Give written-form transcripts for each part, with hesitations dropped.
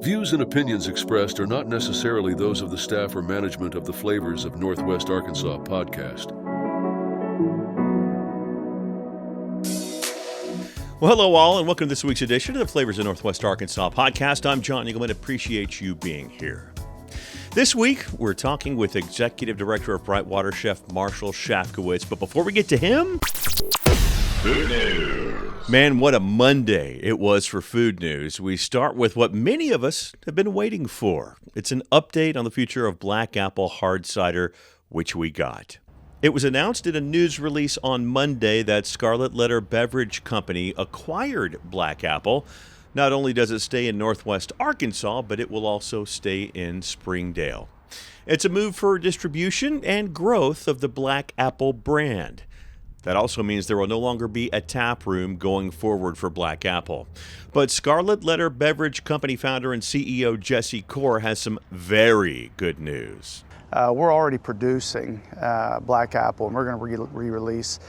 Views and opinions expressed are not necessarily those of the staff or management of the Flavors of Northwest Arkansas podcast. Well, hello all, and welcome to this week's edition of the Flavors of Northwest Arkansas podcast. I'm John Engelman. Appreciate you being here. This week, we're talking with Executive Director of Brightwater, Chef Marshall Shafkowitz. But before we get to him, food news. Man, what a Monday it was for food news. We start with what many of us have been waiting for. It's an update on the future of Black Apple hard cider, which we got. It was announced in a news release on Monday that Scarlet Beverage Company acquired Black Apple. Not only does it stay in Northwest Arkansas, but it will also stay in Springdale. It's a move for distribution and growth of the Black Apple brand. That also means there will no longer be a tap room going forward for Black Apple. But Scarlet Beverage Company founder and CEO Jesse Core has some very good news. We're already producing Black Apple, and we're going to re-release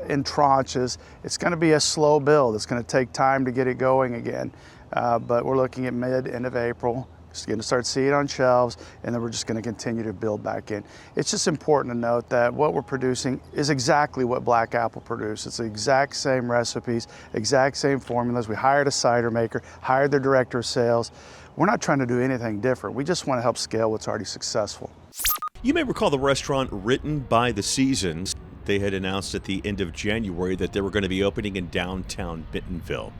in tranches. It's going to be a slow build. It's going to take time to get it going again, but we're looking at end of April. It's going to start seeing it on shelves, and then we're just going to continue to build back in. It's just important to note that what we're producing is exactly what Black Apple produced. It's the exact same recipes, exact same formulas. We hired a cider maker, hired their director of sales. We're not trying to do anything different. We just want to help scale what's already successful. You may recall the restaurant Written by the Seasons. They had announced at the end of January that they were going to be opening in downtown Bentonville.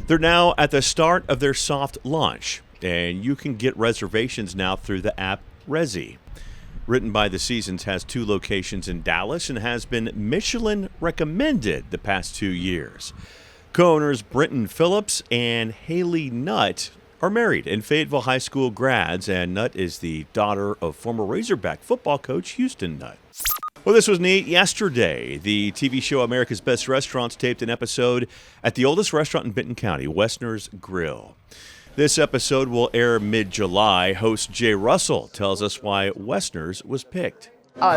They're now at the start of their soft launch, and you can get reservations now through the app Resi. Written by the Seasons has 2 locations in Dallas and has been Michelin Recommended the past 2 years. Co-owners Brenton Phillips and Haley Nutt are married and Fayetteville High School grads, and Nutt is the daughter of former Razorback football coach Houston Nutt. Well, this was neat. Yesterday, the TV show America's Best Restaurants taped an episode at the oldest restaurant in Benton County, Wesner's Grill. This episode will air mid-July. Host Jay Russell tells us why Wesner's was picked.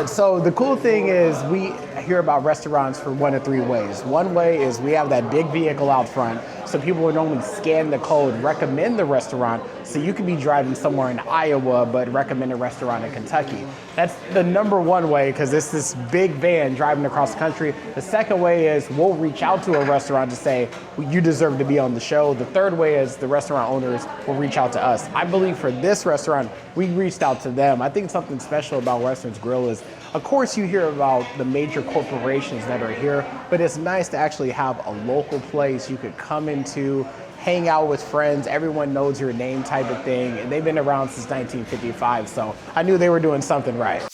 So the cool thing is we hear about restaurants for 1 of 3 ways. One way is we have that big vehicle out front, so people would only scan the code, recommend the restaurant, so you could be driving somewhere in Iowa but recommend a restaurant in Kentucky. That's the number one way, because it's this big van driving across the country. The second way is we'll reach out to a restaurant to say, well, you deserve to be on the show. The third way is the restaurant owners will reach out to us. I believe for this restaurant, we reached out to them. I think something special about Wesner's Grill is, of course, you hear about the major corporations that are here, but it's nice to actually have a local place you could come into, hang out with friends, everyone knows your name type of thing, and they've been around since 1955, so I knew they were doing something right.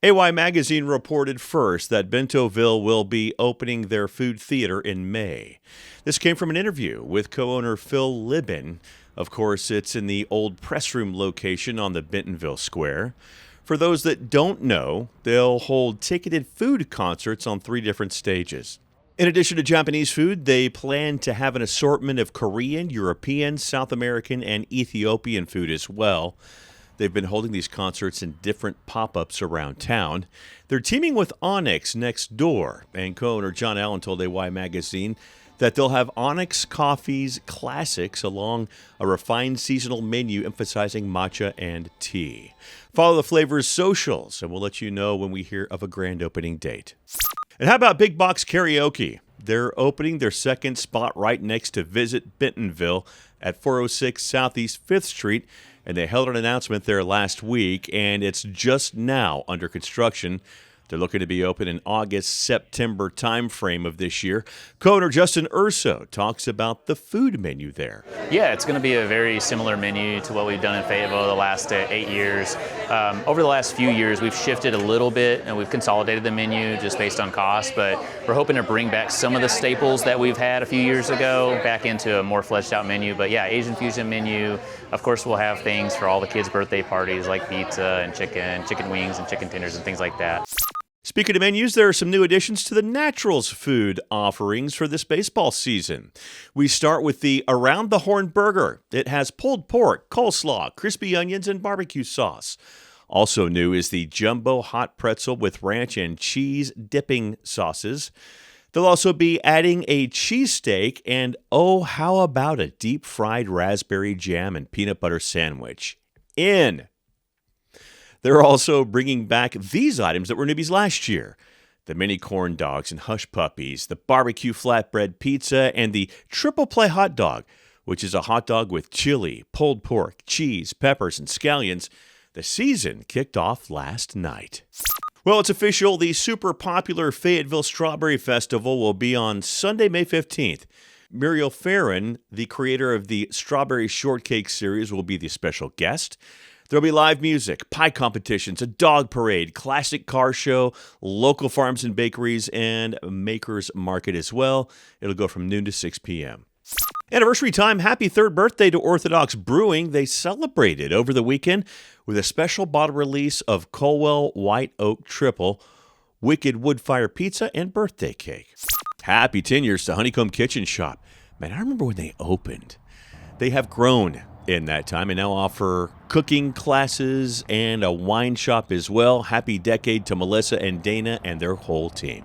AY Magazine reported first that Bentoville will be opening their food theater in May. This came from an interview with co-owner Phil Libin. Of course, it's in the old press room location on the Bentonville Square. For those that don't know, they'll hold ticketed food concerts on 3 different stages. In addition to Japanese food, they plan to have an assortment of Korean, European, South American, and Ethiopian food as well. They've been holding these concerts in different pop-ups around town. They're teaming with Onyx next door, and co-owner John Allen told AY Magazine that they'll have Onyx Coffee's classics along a refined seasonal menu emphasizing matcha and tea. Follow the Flavors socials, and we'll let you know when we hear of a grand opening date. And how about Big Box Karaoke? They're opening their second spot right next to Visit Bentonville at 406 Southeast 5th Street, and they held an announcement there last week, and it's just now under construction. They're looking to be open in August-September timeframe of this year. Co-owner Justin Urso talks about the food menu there. Yeah, it's going to be a very similar menu to what we've done in Fayetteville the last 8 years. Over the last few years, we've shifted a little bit, and we've consolidated the menu just based on cost, but we're hoping to bring back some of the staples that we've had a few years ago back into a more fleshed out menu. But yeah, Asian fusion menu. Of course, we'll have things for all the kids' birthday parties like pizza and chicken wings and chicken tenders and things like that. Speaking of menus, there are some new additions to the Naturals food offerings for this baseball season. We start with the Around the Horn Burger. It has pulled pork, coleslaw, crispy onions, and barbecue sauce. Also new is the Jumbo Hot Pretzel with ranch and cheese dipping sauces. They'll also be adding a cheesesteak and, oh, how about a deep-fried raspberry jam and peanut butter sandwich? In. They're also bringing back these items that were newbies last year. The mini corn dogs and hush puppies, the barbecue flatbread pizza, and the triple play hot dog, which is a hot dog with chili, pulled pork, cheese, peppers, and scallions. The season kicked off last night. Well, it's official. The super popular Fayetteville Strawberry Festival will be on Sunday, May 15th. Muriel Farron, the creator of the Strawberry Shortcake series, will be the special guest. There'll be live music, pie competitions, a dog parade, classic car show, local farms and bakeries, and a maker's market as well. It'll go from noon to 6 p.m. Anniversary time, happy third birthday to Orthodox Brewing. They celebrated over the weekend with a special bottle release of Colwell White Oak Triple, Wicked Woodfire Pizza, and birthday cake. Happy 10 years to Honeycomb Kitchen Shop. Man, I remember when they opened. They have grown in that time and now offer cooking classes and a wine shop as well. Happy decade to Melissa and Dana and their whole team.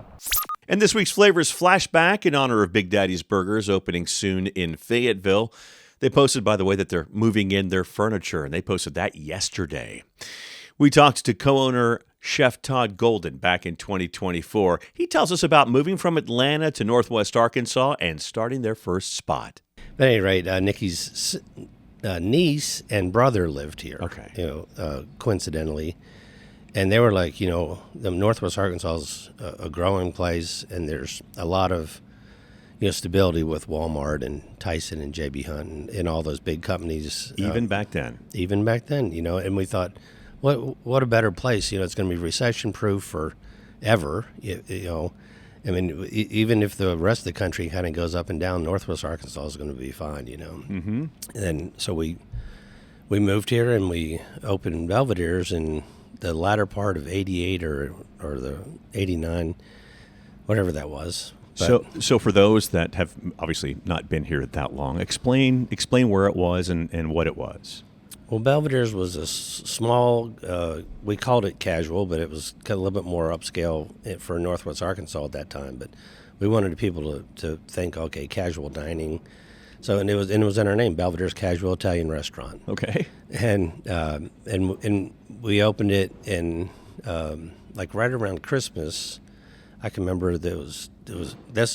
And this week's Flavors Flashback in honor of Big Daddy's Burgers opening soon in Fayetteville. They posted, by the way, that they're moving in their furniture, and they posted that yesterday. We talked to co-owner Chef Todd Golden back in 2024. He tells us about moving from Atlanta to Northwest Arkansas and starting their first spot. At any rate, Nikki's niece and brother lived here. Okay. Coincidentally, and they were like, the Northwest Arkansas is a growing place, and there's a lot of stability with Walmart and Tyson and JB Hunt and all those big companies. Even back then, and we thought, what a better place? It's going to be recession proof forever. Even if the rest of the country kind of goes up and down, Northwest Arkansas is going to be fine, Mm-hmm. And so we moved here and we opened Belvedere's in the latter part of '88 or the '89, whatever that was. But, so for those that have obviously not been here that long, explain where it was and what it was. Well, Belvedere's was a small, we called it casual, but it was kind of a little bit more upscale for Northwest Arkansas at that time. But we wanted people to think, okay, casual dining. So, and it was in our name, Belvedere's Casual Italian Restaurant. Okay. And we opened it in, right around Christmas. I can remember this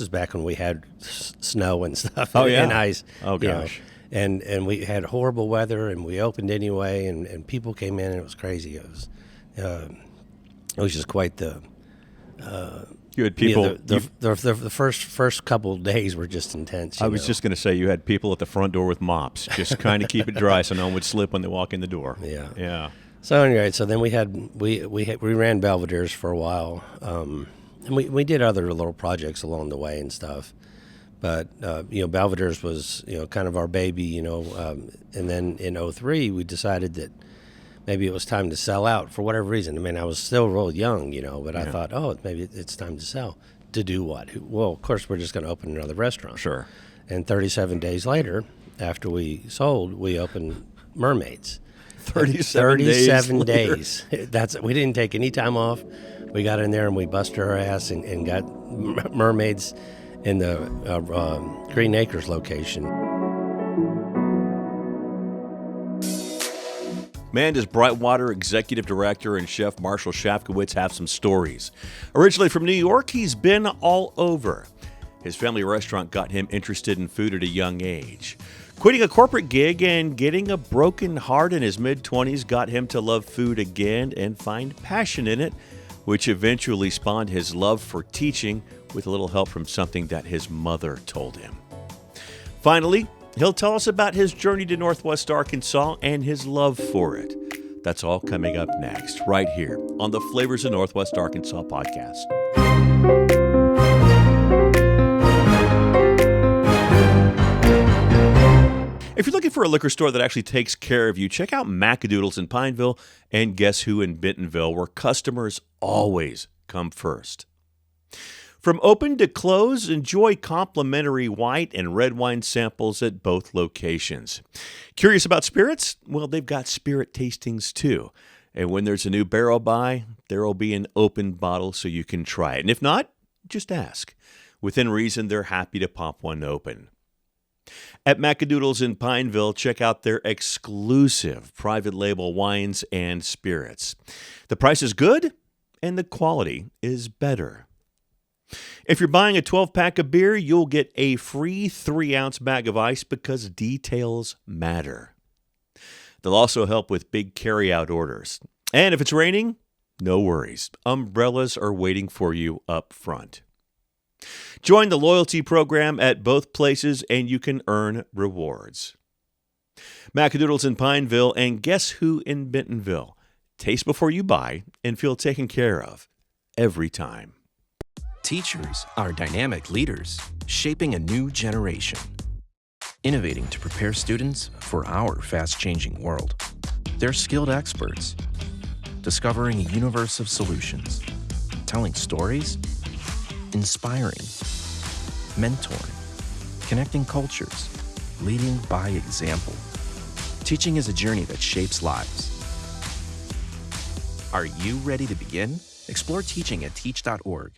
is back when we had snow and stuff. Oh, yeah. And ice. Oh, gosh. And we had horrible weather, and we opened anyway, and people came in, and it was crazy. It was just quite the. You had people. The first couple of days were just intense. I was just going to say you had people at the front door with mops, just kind of keep it dry so no one would slip when they walk in the door. Yeah. Yeah. So anyway, then we ran Belvedere's for a while, and we did other little projects along the way and stuff. But, Belvedere's was, kind of our baby, and then in '03, we decided that maybe it was time to sell out for whatever reason. I mean, I was still real young, but yeah. I thought, maybe it's time to sell. To do what? Well, of course, we're just going to open another restaurant. Sure. And 37 days later, after we sold, we opened Mermaids. 37 days. We didn't take any time off. We got in there and we busted our ass and got Mermaids in the Green Acres location. Man, does Brightwater Executive Director and Chef Marshall Shafkowitz have some stories. Originally from New York, he's been all over. His family restaurant got him interested in food at a young age. Quitting a corporate gig and getting a broken heart in his mid-20s got him to love food again and find passion in it, which eventually spawned his love for teaching with a little help from something that his mother told him. Finally, he'll tell us about his journey to Northwest Arkansas and his love for it. That's all coming up next, right here on the Flavors of Northwest Arkansas podcast. If you're looking for a liquor store that actually takes care of you, check out Macadoodles in Pineville and Guess Who in Bentonville, where customers always come first. From open to close, enjoy complimentary white and red wine samples at both locations. Curious about spirits? Well, they've got spirit tastings too. And when there's a new barrel by, there will be an open bottle so you can try it. And if not, just ask. Within reason, they're happy to pop one open. At Macadoodles in Pineville, check out their exclusive private label wines and spirits. The price is good, and the quality is better. If you're buying a 12-pack of beer, you'll get a free 3-ounce bag of ice because details matter. They'll also help with big carry-out orders. And if it's raining, no worries. Umbrellas are waiting for you up front. Join the loyalty program at both places and you can earn rewards. Macadoodles in Pineville, and guess who in Bentonville? Taste before you buy and feel taken care of every time. Teachers are dynamic leaders, shaping a new generation. Innovating to prepare students for our fast-changing world. They're skilled experts, discovering a universe of solutions, telling stories, inspiring, mentoring, connecting cultures, leading by example. Teaching is a journey that shapes lives. Are you ready to begin? Explore teaching at teach.org.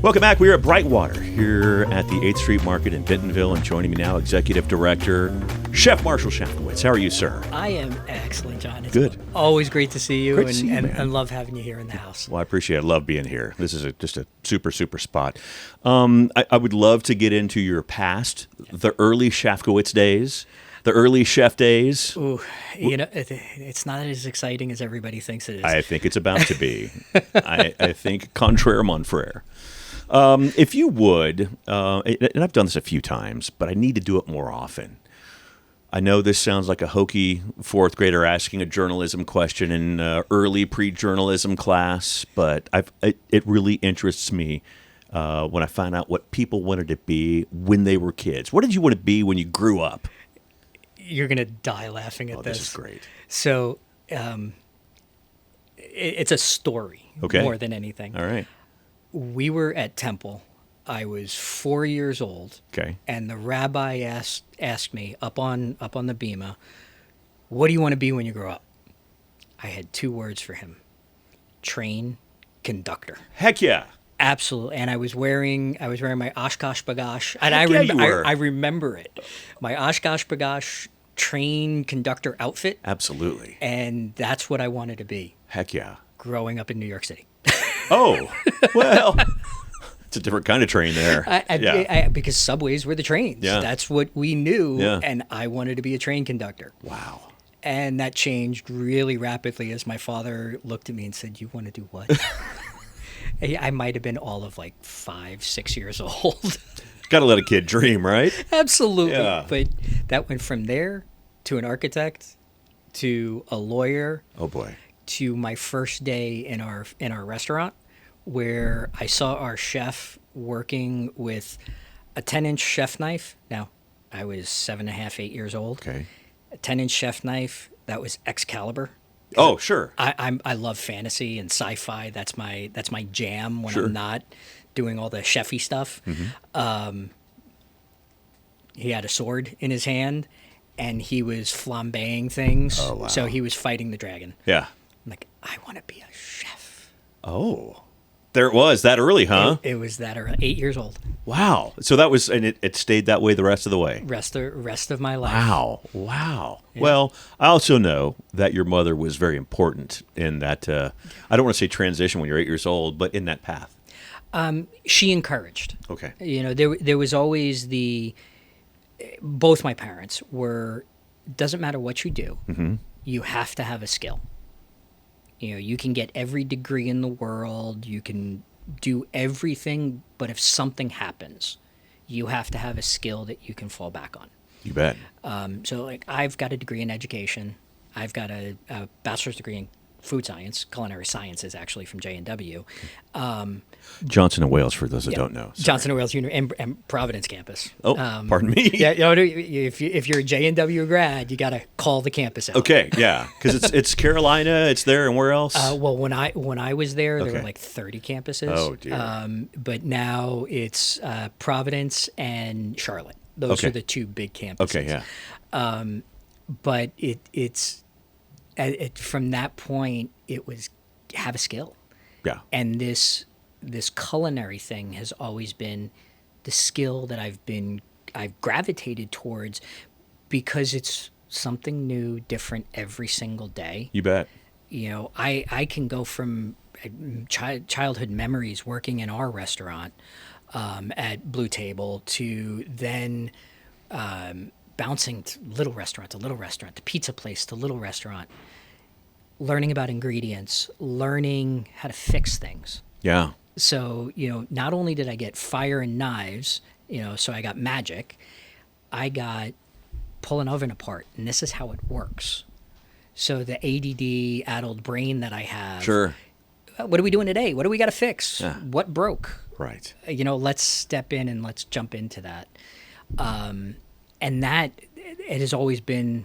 Welcome back. We are at Brightwater here at the 8th Street Market in Bentonville, and joining me now, Executive Director, Chef Marshall Shafkowitz. How are you, sir? I am excellent, John. It's good. Always great to see you, Great to see you, man. and love having you here in the house. Well, I appreciate it. I love being here. This is just a super, super spot. I would love to get into your past, the early Shafkowitz days, the early chef days. Ooh, you know, it's not as exciting as everybody thinks it is. I think it's about to be. I think contraire mon frere. If you would, and I've done this a few times, but I need to do it more often. I know this sounds like a hokey fourth grader asking a journalism question in early pre-journalism class, but it really interests me when I find out what people wanted to be when they were kids. What did you want to be when you grew up? You're going to die laughing at this. This is great. So it's a story more than anything. All right. We were at Temple. I was 4 years old. Okay. And the rabbi asked me up on the bima, "What do you want to be when you grow up?" I had 2 words for him: train conductor. Heck yeah. Absolutely. And I was wearing my Oshkosh B'gosh, and I remember it. My Oshkosh B'gosh train conductor outfit. Absolutely. And that's what I wanted to be. Heck yeah. Growing up in New York City. Oh, well, it's a different kind of train there. Because subways were the trains. Yeah. That's what we knew. Yeah. And I wanted to be a train conductor. Wow. And that changed really rapidly as my father looked at me and said, "You want to do what?" I might have been all of like 5, 6 years old. Got to let a kid dream, right? Absolutely. Yeah. But that went from there to an architect to a lawyer. Oh boy. To my first day in our restaurant, where I saw our chef working with a 10-inch chef knife. Now, I was 7.5, 8 years old. Okay. A 10-inch chef knife that was Excalibur. Oh, sure. I love fantasy and sci-fi. That's my jam when Sure. I'm not doing all the chefy stuff. Mm-hmm. He had a sword in his hand, and he was flambeing things. Oh, wow. So he was fighting the dragon. Yeah. I'm like, I want to be a chef. Oh, there it was. That early, huh? It was that early. 8 years old. Wow. So that was, and it stayed that way the rest of the way. Rest of my life. Wow. Yeah. Well, I also know that your mother was very important in that, I don't want to say transition when you're 8 years old, but in that path. She encouraged. Okay. You know, there was always both my parents were, doesn't matter what you do, Mm-hmm. you have to have a skill. You know, you can get every degree in the world, you can do everything, but if something happens, you have to have a skill that you can fall back on. You bet. So, like, I've got a degree in education. I've got a bachelor's degree in food science, culinary sciences, actually, from J&W. Johnson & Wales, for those that don't know. Sorry. Johnson & Wales and Providence campus. Oh, pardon me. Yeah, you know, if you're a J&W grad, you got to call the campus out. Okay, yeah, because it's Carolina, it's there, and where else? Well, when I was there, there Okay. were like 30 campuses. Oh, dear. But now it's Providence and Charlotte. Those Okay. are the 2 big campuses. Okay, But it's from that point, it was have a skill. Yeah. And this culinary thing has always been the skill that I've gravitated towards because it's something new, different every single day. You bet. You know, I can go from childhood memories working in our restaurant at Blue Table to then bouncing to little restaurant to little restaurant, to pizza place to little restaurant, learning about ingredients, learning how to fix things. Yeah. So, you know, not only did I get fire and knives, you know, so I got magic, I got pull an oven apart, and this is how it works. So the ADD addled brain that I have. Sure. What are we doing today? What do we got to fix? Yeah. What broke? Right. You know, let's step in and let's jump into that. And that, it has always been,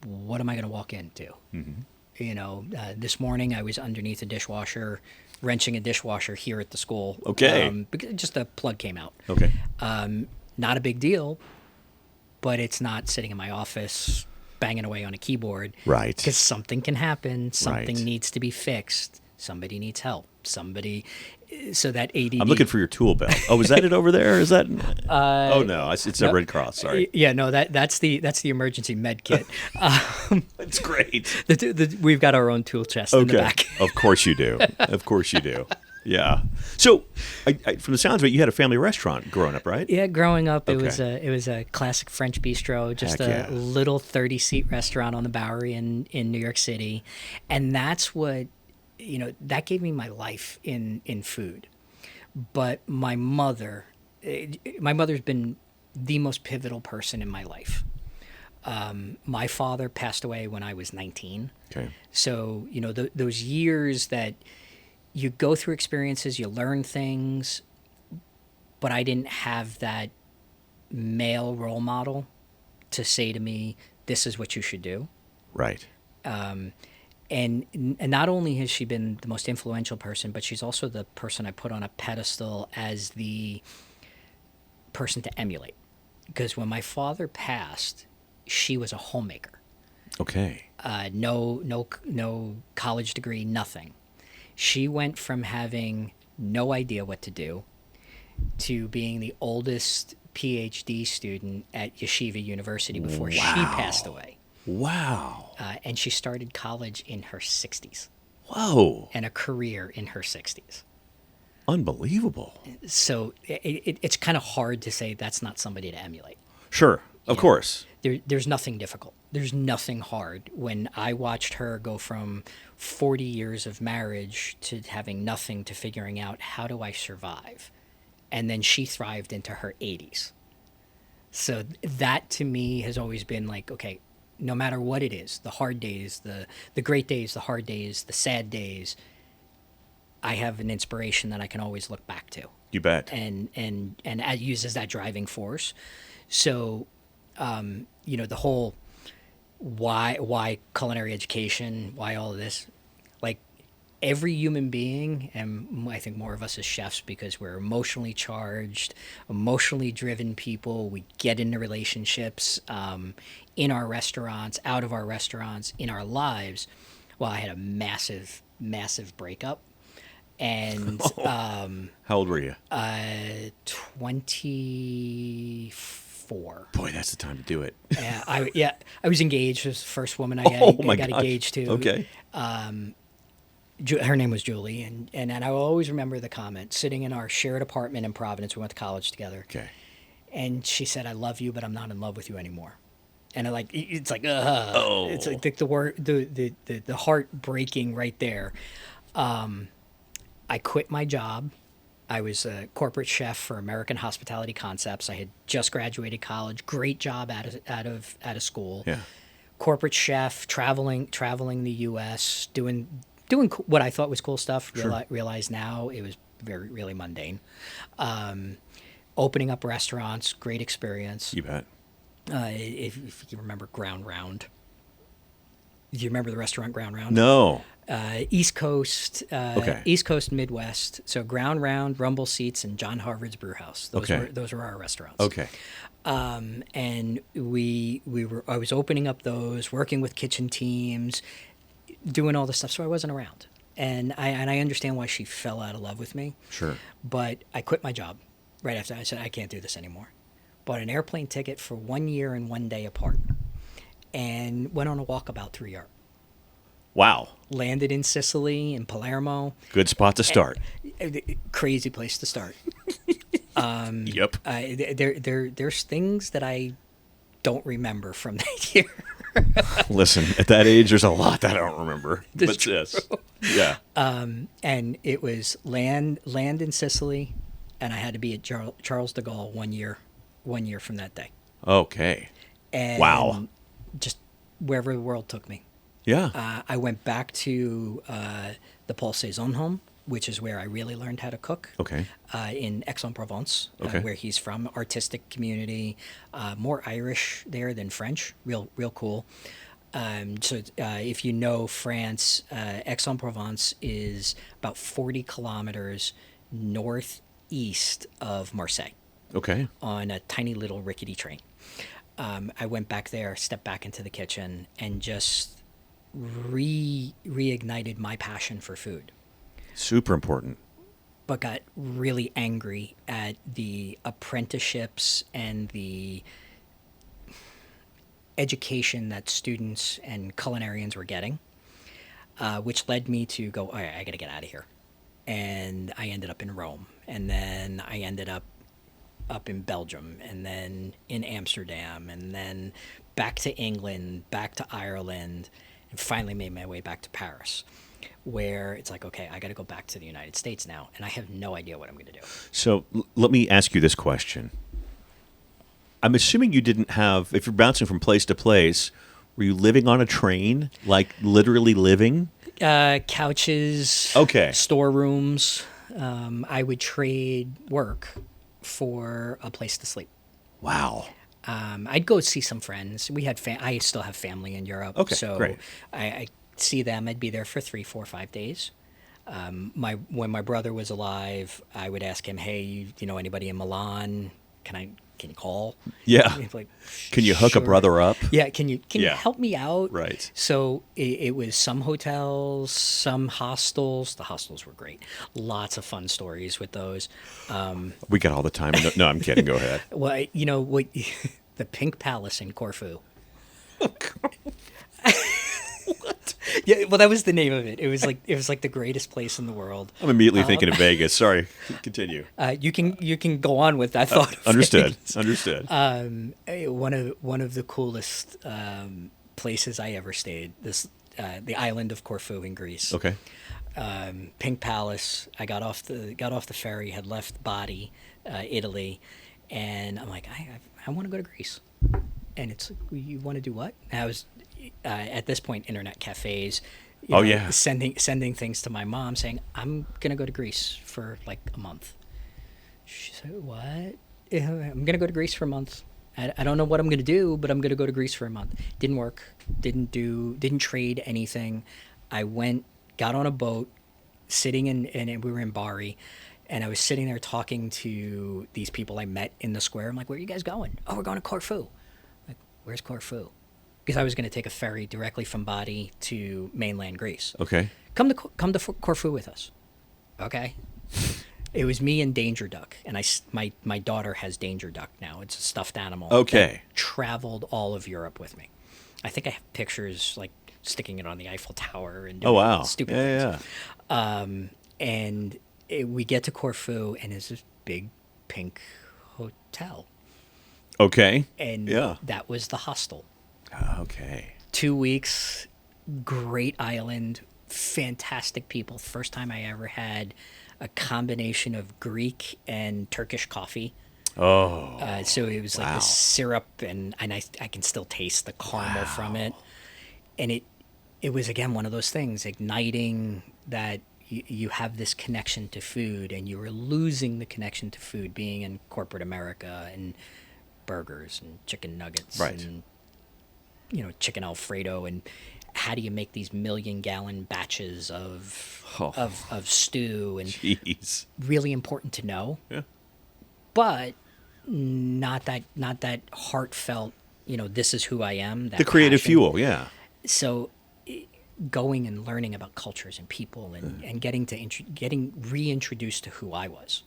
what am I going to walk into? Mm-hmm. You know, this morning I was underneath a dishwasher, wrenching a dishwasher here at the school. Okay. Because just a plug came out. Okay. Not a big deal, but it's not sitting in my office banging away on a keyboard. Right. Because something can happen. Something Right. needs to be fixed. Somebody needs help. So that ADD. I'm looking for your tool belt. Oh, is that it over there? Is that? Oh no, it's a Red Cross. Sorry. Yeah, no, that's the emergency med kit. It's great. We've got our own tool chest in the back. Of course you do. Of course you do. Yeah. So, from the sounds of it, you had a family restaurant growing up, right? Yeah, growing up, it Okay. was a classic French bistro, just Heck a yeah. little 30-seat restaurant on the Bowery in New York City, and that's what, you know, that gave me my life in food. But my mother's been the most pivotal person in my life. My father passed away when I was 19. Okay. So, you know, those years that you go through experiences, you learn things, but I didn't have that male role model to say to me, this is what you should do. Right. And not only has she been the most influential person, but she's also the person I put on a pedestal as the person to emulate. Because when my father passed, she was a homemaker. Okay. No college degree, nothing. She went from having no idea what to do to being the oldest PhD student at Yeshiva University before she passed away. Wow. And she started college in her 60s. Whoa. And a career in her 60s. Unbelievable. So it's kind of hard to say that's not somebody to emulate. Sure. Of course. There's nothing difficult. There's nothing hard. When I watched her go from 40 years of marriage to having nothing to figuring out how do I survive, and then she thrived into her 80s. So that to me has always been like, okay, no matter what it is, the hard days, the great days, the hard days, the sad days, I have an inspiration that I can always look back to. You bet. And use as that driving force. So, you know, the whole why culinary education, why all of this, like every human being, and I think more of us as chefs because we're emotionally charged, emotionally driven people. We get into relationships in our restaurants, out of our restaurants, in our lives. Well, I had a massive, massive breakup. And how old were you? 24. Boy, that's the time to do it. I was engaged. It was the first woman I got engaged to. Okay. Her name was Julie, and I will always remember the comment, sitting in our shared apartment in Providence. We went to college together. Okay. And she said, "I love you, but I'm not in love with you anymore." And it's like, it's like the word, the heart breaking right there. I quit my job. I was a corporate chef for American Hospitality Concepts. I had just graduated college. Great job out of school. Yeah. Corporate chef, traveling the U.S., doing what I thought was cool stuff. Sure. Realize now it was really mundane. Opening up restaurants, great experience. You bet. If you remember Ground Round. Do you remember the restaurant Ground Round? No. East Coast, Okay. East Coast, Midwest. So Ground Round, Rumble Seats, and John Harvard's Brew House. Those were our restaurants. Okay. And I was opening up those, working with kitchen teams, doing all this stuff. So I wasn't around. And I understand why she fell out of love with me. Sure. But I quit my job right after. I said, I can't do this anymore. Bought an airplane ticket for 1 year and 1 day apart and went on a walkabout through Europe. Wow. Landed in Sicily, in Palermo. Good spot to start. Crazy place to start. Yep. There's things that I don't remember from that year. Listen, at that age, there's a lot that I don't remember. That's But true. yes. Yeah. And it was land in Sicily, and I had to be at Charles de Gaulle 1 year from that day. Okay. And Wow. just wherever the world took me. Yeah. I went back to the Paul Cézanne home, which is where I really learned how to cook. Okay. In Aix-en-Provence, Okay. where he's from, artistic community, more Irish there than French, real cool. So if you know France, Aix-en-Provence is about 40 kilometers northeast of Marseille Okay. on a tiny little rickety train. I went back there, stepped back into the kitchen, and just reignited my passion for food. Super important. But got really angry at the apprenticeships and the education that students and culinarians were getting, which led me to go, all right, I got to get out of here. And I ended up in Rome, and then I ended up in Belgium, and then in Amsterdam, and then back to England, back to Ireland, and finally made my way back to Paris, where it's like, okay, I got to go back to the United States now, and I have no idea what I'm going to do. So let me ask you this question. I'm assuming you didn't have, if you're bouncing from place to place, were you living on a train? Like literally living? Couches, Okay. storerooms. I would trade work for a place to sleep. Wow. I'd go see some friends. We had I still have family in Europe, Okay, so great. I see them. I'd be there for 3, 4, 5 days. When my brother was alive, I would ask him, "Hey, you know anybody in Milan? Can you call?" Yeah. He'd be like, Can you hook a "Sure." brother up? Yeah, can you Yeah. help me out? Right. So it was some hotels, some hostels. The hostels were great. Lots of fun stories with those. We got all the time. No, I'm kidding. Go ahead. Well, you know what? The Pink Palace in Corfu. What? Yeah, well, that was the name of it. It was like the greatest place in the world. I'm immediately thinking of Vegas. Sorry. Continue. You can go on with that thought. of Understood. Vegas. Understood. One of the coolest places I ever stayed. The island of Corfu in Greece. Okay. Pink Palace. I got off the ferry, had left Bari, Italy, and I'm like, I want to go to Greece. And it's like, you want to do what? And I was at this point internet cafes. Oh, yeah. Sending things to my mom saying I'm gonna go to Greece for like a month. She said, "What? Yeah, I'm gonna go to Greece for a month. I don't know what I'm gonna do, but I'm gonna go to Greece for a month." Didn't work. Didn't trade anything. I went, got on a boat, sitting and we were in Bari, and I was sitting there talking to these people I met in the square. I'm like, "Where are you guys going?" "Oh, we're going to Corfu." I'm like, "Where's Corfu?" Because I was going to take a ferry directly from Bari to mainland Greece. Okay. Come to Corfu with us. Okay. It was me and Danger Duck, and my daughter has Danger Duck now. It's a stuffed animal. Okay. That traveled all of Europe with me. I think I have pictures like sticking it on the Eiffel Tower and doing wow. stupid things. And we get to Corfu, and it's this big pink hotel, Okay. and Yeah. that was the hostel. Okay. 2 weeks, great island, fantastic people. First time I ever had a combination of Greek and Turkish coffee. Oh. So it was like Wow. the syrup, and I can still taste the caramel from it. And it was, again, one of those things, igniting that you have this connection to food, and you were losing the connection to food being in corporate America and burgers and chicken nuggets Right. and chicken Alfredo, and how do you make these 1,000,000-gallon batches of stew, and Jeez. really important to know. Yeah. But not that heartfelt, this is who I am. That The creative passion. fuel. Yeah. So going and learning about cultures and people and getting reintroduced to who I was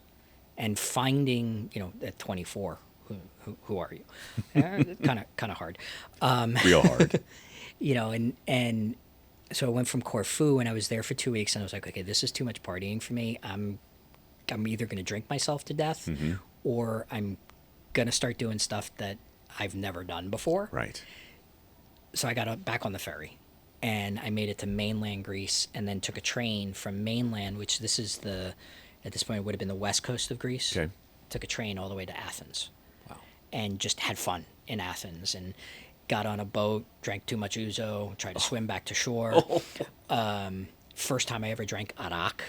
and finding, at 24, who are you? Kind of hard. Real hard. And so I went from Corfu and I was there for 2 weeks and I was like, okay, this is too much partying for me. I'm either going to drink myself to death or I'm going to start doing stuff that I've never done before. Right. So I got back on the ferry and I made it to mainland Greece and then took a train from mainland, which at this point it would have been the west coast of Greece. Okay. Took a train all the way to Athens. Wow. And just had fun in Athens and got on a boat, drank too much ouzo, tried to swim back to shore. First time I ever drank arak,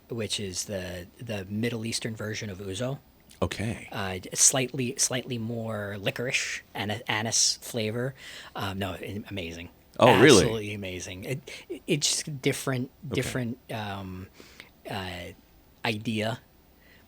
which is the Middle Eastern version of ouzo. Okay. Slightly more licorice and anise flavor. No, amazing. Oh, really? Absolutely amazing. It's just different idea.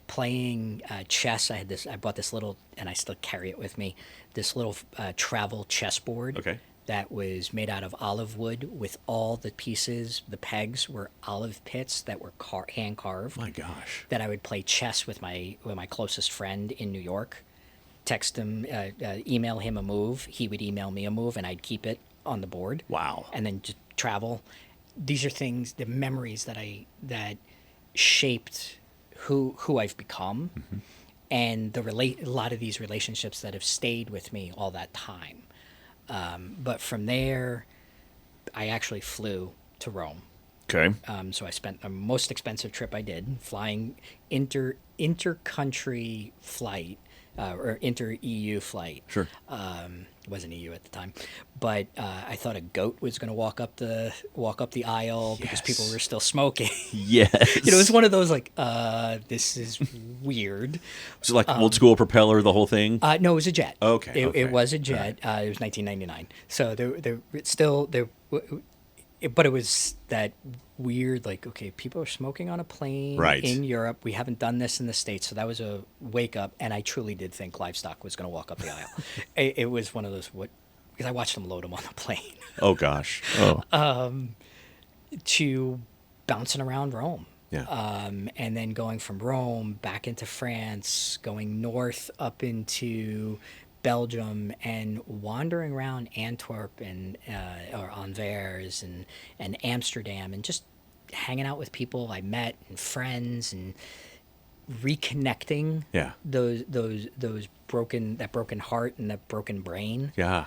Playing chess. I bought this little, and I still carry it with me. This little travel chessboard. Okay. That was made out of olive wood with all the pieces. The pegs were olive pits that were hand carved. My gosh! That I would play chess with my closest friend in New York. Text him, email him a move. He would email me a move, and I'd keep it on the board. Wow! And then just travel. These are things, the memories that shaped who I've become, and a lot of these relationships that have stayed with me all that time. But from there, I actually flew to Rome. Okay. So I spent the most expensive trip I did, flying inter-country flight, or inter-EU flight. Sure. It wasn't EU at the time, but I thought a goat was going to walk up the aisle because people were still smoking. Yes. It was one of those like, this is weird. Was it like old school propeller, the whole thing? No, it was a jet. Okay. It was a jet. Right. It was 1999. So but it was that weird, like, okay, people are smoking on a plane in Europe. We haven't done this in the States. So that was a wake up. And I truly did think livestock was going to walk up the aisle. It was one of those, because I watched them load them on the plane. Oh, gosh. Oh. To bouncing around Rome. Yeah. And then going from Rome back into France, going north up into Belgium and wandering around Antwerp and or Anvers and Amsterdam and just hanging out with people I met and friends and reconnecting those broken heart and that broken brain. Yeah.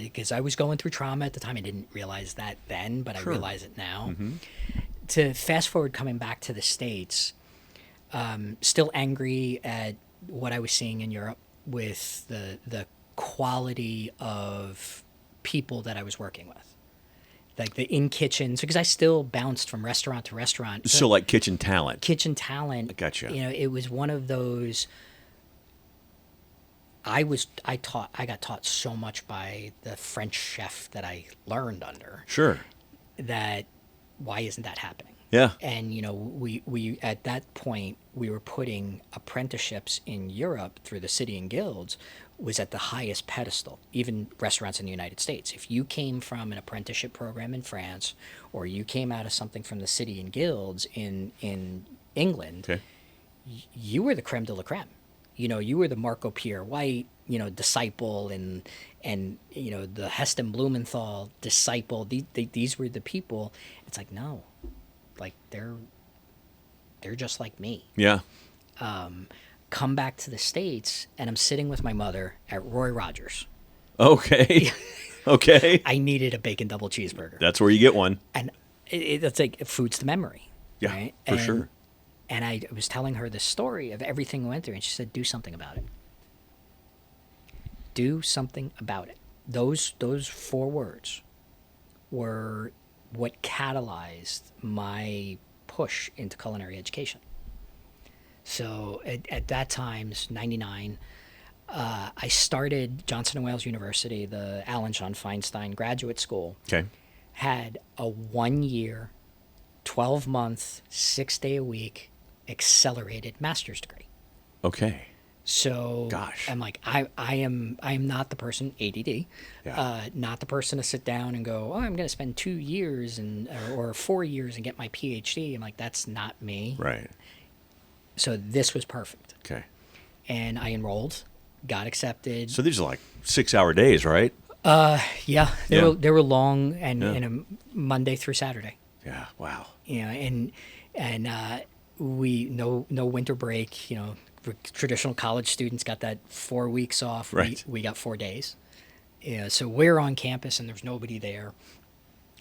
Because I was going through trauma at the time. I didn't realize that then, but I realize it now. To fast forward coming back to the States, still angry at what I was seeing in Europe with the quality of people that I was working with, like the in kitchens, because I still bounced from restaurant to restaurant. So like kitchen talent. Kitchen talent. Gotcha. It was one of those. I got taught so much by the French chef that I learned under. Sure. That why isn't that happening? Yeah. And, we at that point, we were putting apprenticeships in Europe through the city and guilds was at the highest pedestal, even restaurants in the United States. If you came from an apprenticeship program in France or you came out of something from the city and guilds in England, you were the creme de la creme. You were the Marco Pierre White, disciple and the Heston Blumenthal disciple. These were the people. It's like, no. Like they're just like me. Yeah. Come back to the States and I'm sitting with my mother at Roy Rogers. Okay. Okay. I needed a bacon double cheeseburger. That's where you get one. And it's like food's the memory. Yeah, right? for sure. And I was telling her the story of everything I went through, and she said, "Do something about it. Do something about it." Those 4 words were what catalyzed my push into culinary education. So at that time, 99, I started Johnson & Wales University, the Alan Sean Feinstein Graduate School. Okay. Had a 1-year, 12-month, 6-day-a-week accelerated master's degree. Okay. So Gosh. I'm like, I am not the person, ADD, not the person to sit down and go, oh, I'm going to spend 2 years or 4 years and get my PhD. I'm like, that's not me. Right. So this was perfect. Okay. And I enrolled, got accepted. So these are like 6-hour days, right? Yeah, they were long and a Monday through Saturday. Yeah. Wow. And we no winter break. Traditional college students got that 4 weeks off. Right. We got 4 days. Yeah, so we're on campus and there's nobody there.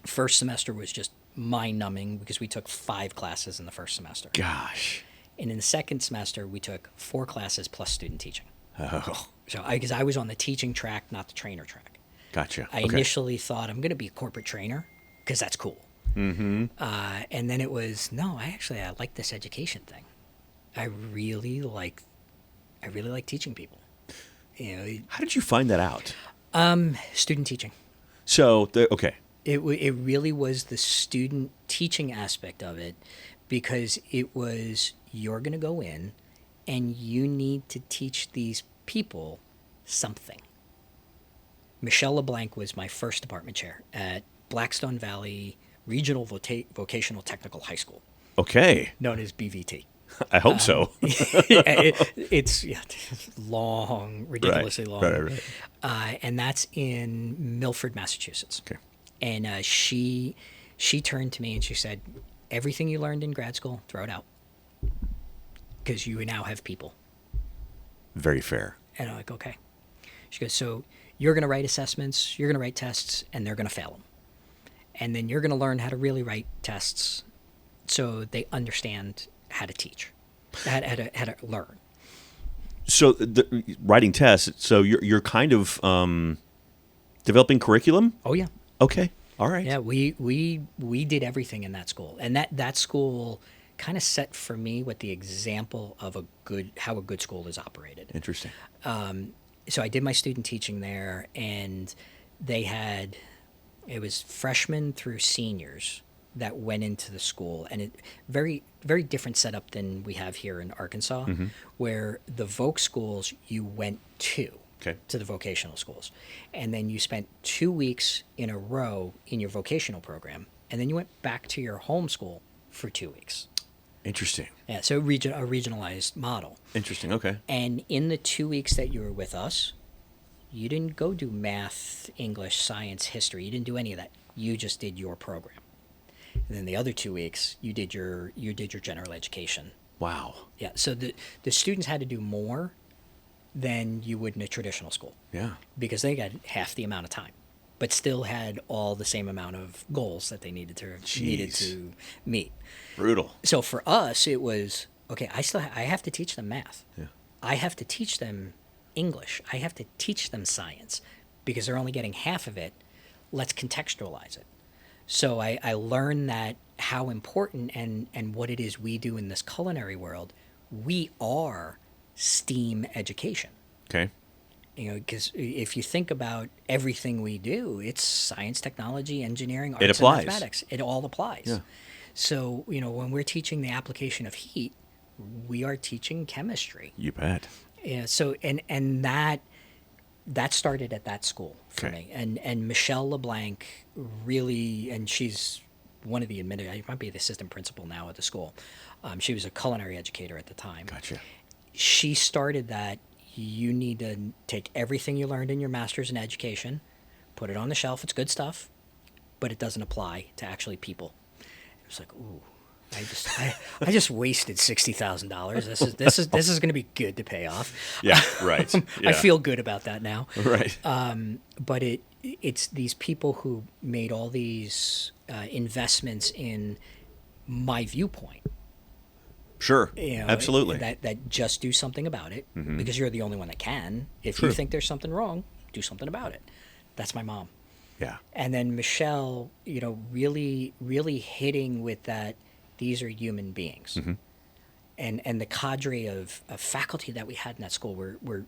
First semester was just mind-numbing because we took 5 classes in the first semester. Gosh. And in the second semester, we took 4 classes plus student teaching. Oh. So because I was on the teaching track, not the trainer track. Gotcha. I initially thought I'm going to be a corporate trainer because that's cool. Mm-hmm. And then it was, no, I like this education thing. I really like teaching people. How did you find that out? Student teaching. So, okay. It really was the student teaching aspect of it, because it was, you're going to go in and you need to teach these people something. Michelle LeBlanc was my first department chair at Blackstone Valley Regional Vocational Technical High School. Okay. Known as BVT. I hope so. It's long, ridiculously long. Right. And that's in Milford, Massachusetts. Okay. And she turned to me and she said, everything you learned in grad school, throw it out. Because you now have people. Very fair. And I'm like, okay. She goes, so you're going to write assessments, you're going to write tests, and they're going to fail them. And then you're going to learn how to really write tests so they understand how to teach, how to learn. So writing tests, so you're kind of developing curriculum? Oh, yeah. Okay. All right. Yeah, we did everything in that school. And that school kind of set for me what the example of how a good school is operated. Interesting. So I did my student teaching there, and it was freshmen through seniors that went into the school, and it very, very different setup than we have here in Arkansas, where the voc schools you went to the vocational schools, and then you spent 2 weeks in a row in your vocational program, and then you went back to your home school for 2 weeks. Interesting. Yeah, so a regionalized model. Interesting. Okay. And in the 2 weeks that you were with us, you didn't go do math, English, science, history. You didn't do any of that. You just did your program. And then the other 2 weeks, you did your general education. Wow. Yeah. So the students had to do more than you would in a traditional school. Yeah. Because they got half the amount of time, but still had all the same amount of goals that they needed to meet. Brutal. So for us, it was, okay, I have to teach them math. Yeah. I have to teach them English. I have to teach them science because they're only getting half of it. Let's contextualize it. So I learned that how important and what it is we do in this culinary world. We are STEAM education. Okay. Because if you think about everything we do, it's science, technology, engineering, arts, It applies. and mathematics. It all applies. Yeah. So, when we're teaching the application of heat, we are teaching chemistry. You bet. Yeah. So, and that started at that school for me. And Michelle LeBlanc really, and she's one of the I might be the assistant principal now at the school. She was a culinary educator at the time. Gotcha. She started that. You need to take everything you learned in your master's in education, put it on the shelf. It's good stuff, but it doesn't apply to actually people. It was like, ooh, I just wasted $60,000. This is going to be good to pay off. Yeah, right. Yeah. I feel good about that now. Right. But it's these people who made all these investments in my viewpoint. Sure. Absolutely. That just do something about it because you're the only one that can. If you think there's something wrong, do something about it. That's my mom. Yeah. And then Michelle, really, really hitting with that. These are human beings. And the cadre of faculty that we had in that school were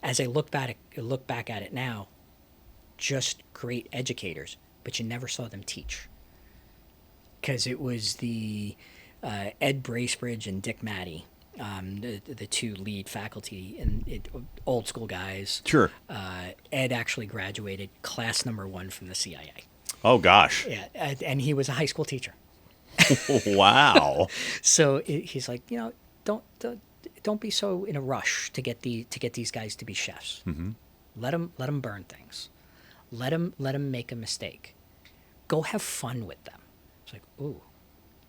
as I look back at it now, just great educators, but you never saw them teach. Because it was the Ed Bracebridge and Dick Matty the two lead faculty and old school guys. Sure. Ed actually graduated class number 1 from the CIA. Oh, gosh. Yeah, and he was a high school teacher. Wow. So he's like, don't be so in a rush to get these guys to be chefs. Mm-hmm. Let them burn things. Let them make a mistake. Go have fun with them. It's like, ooh,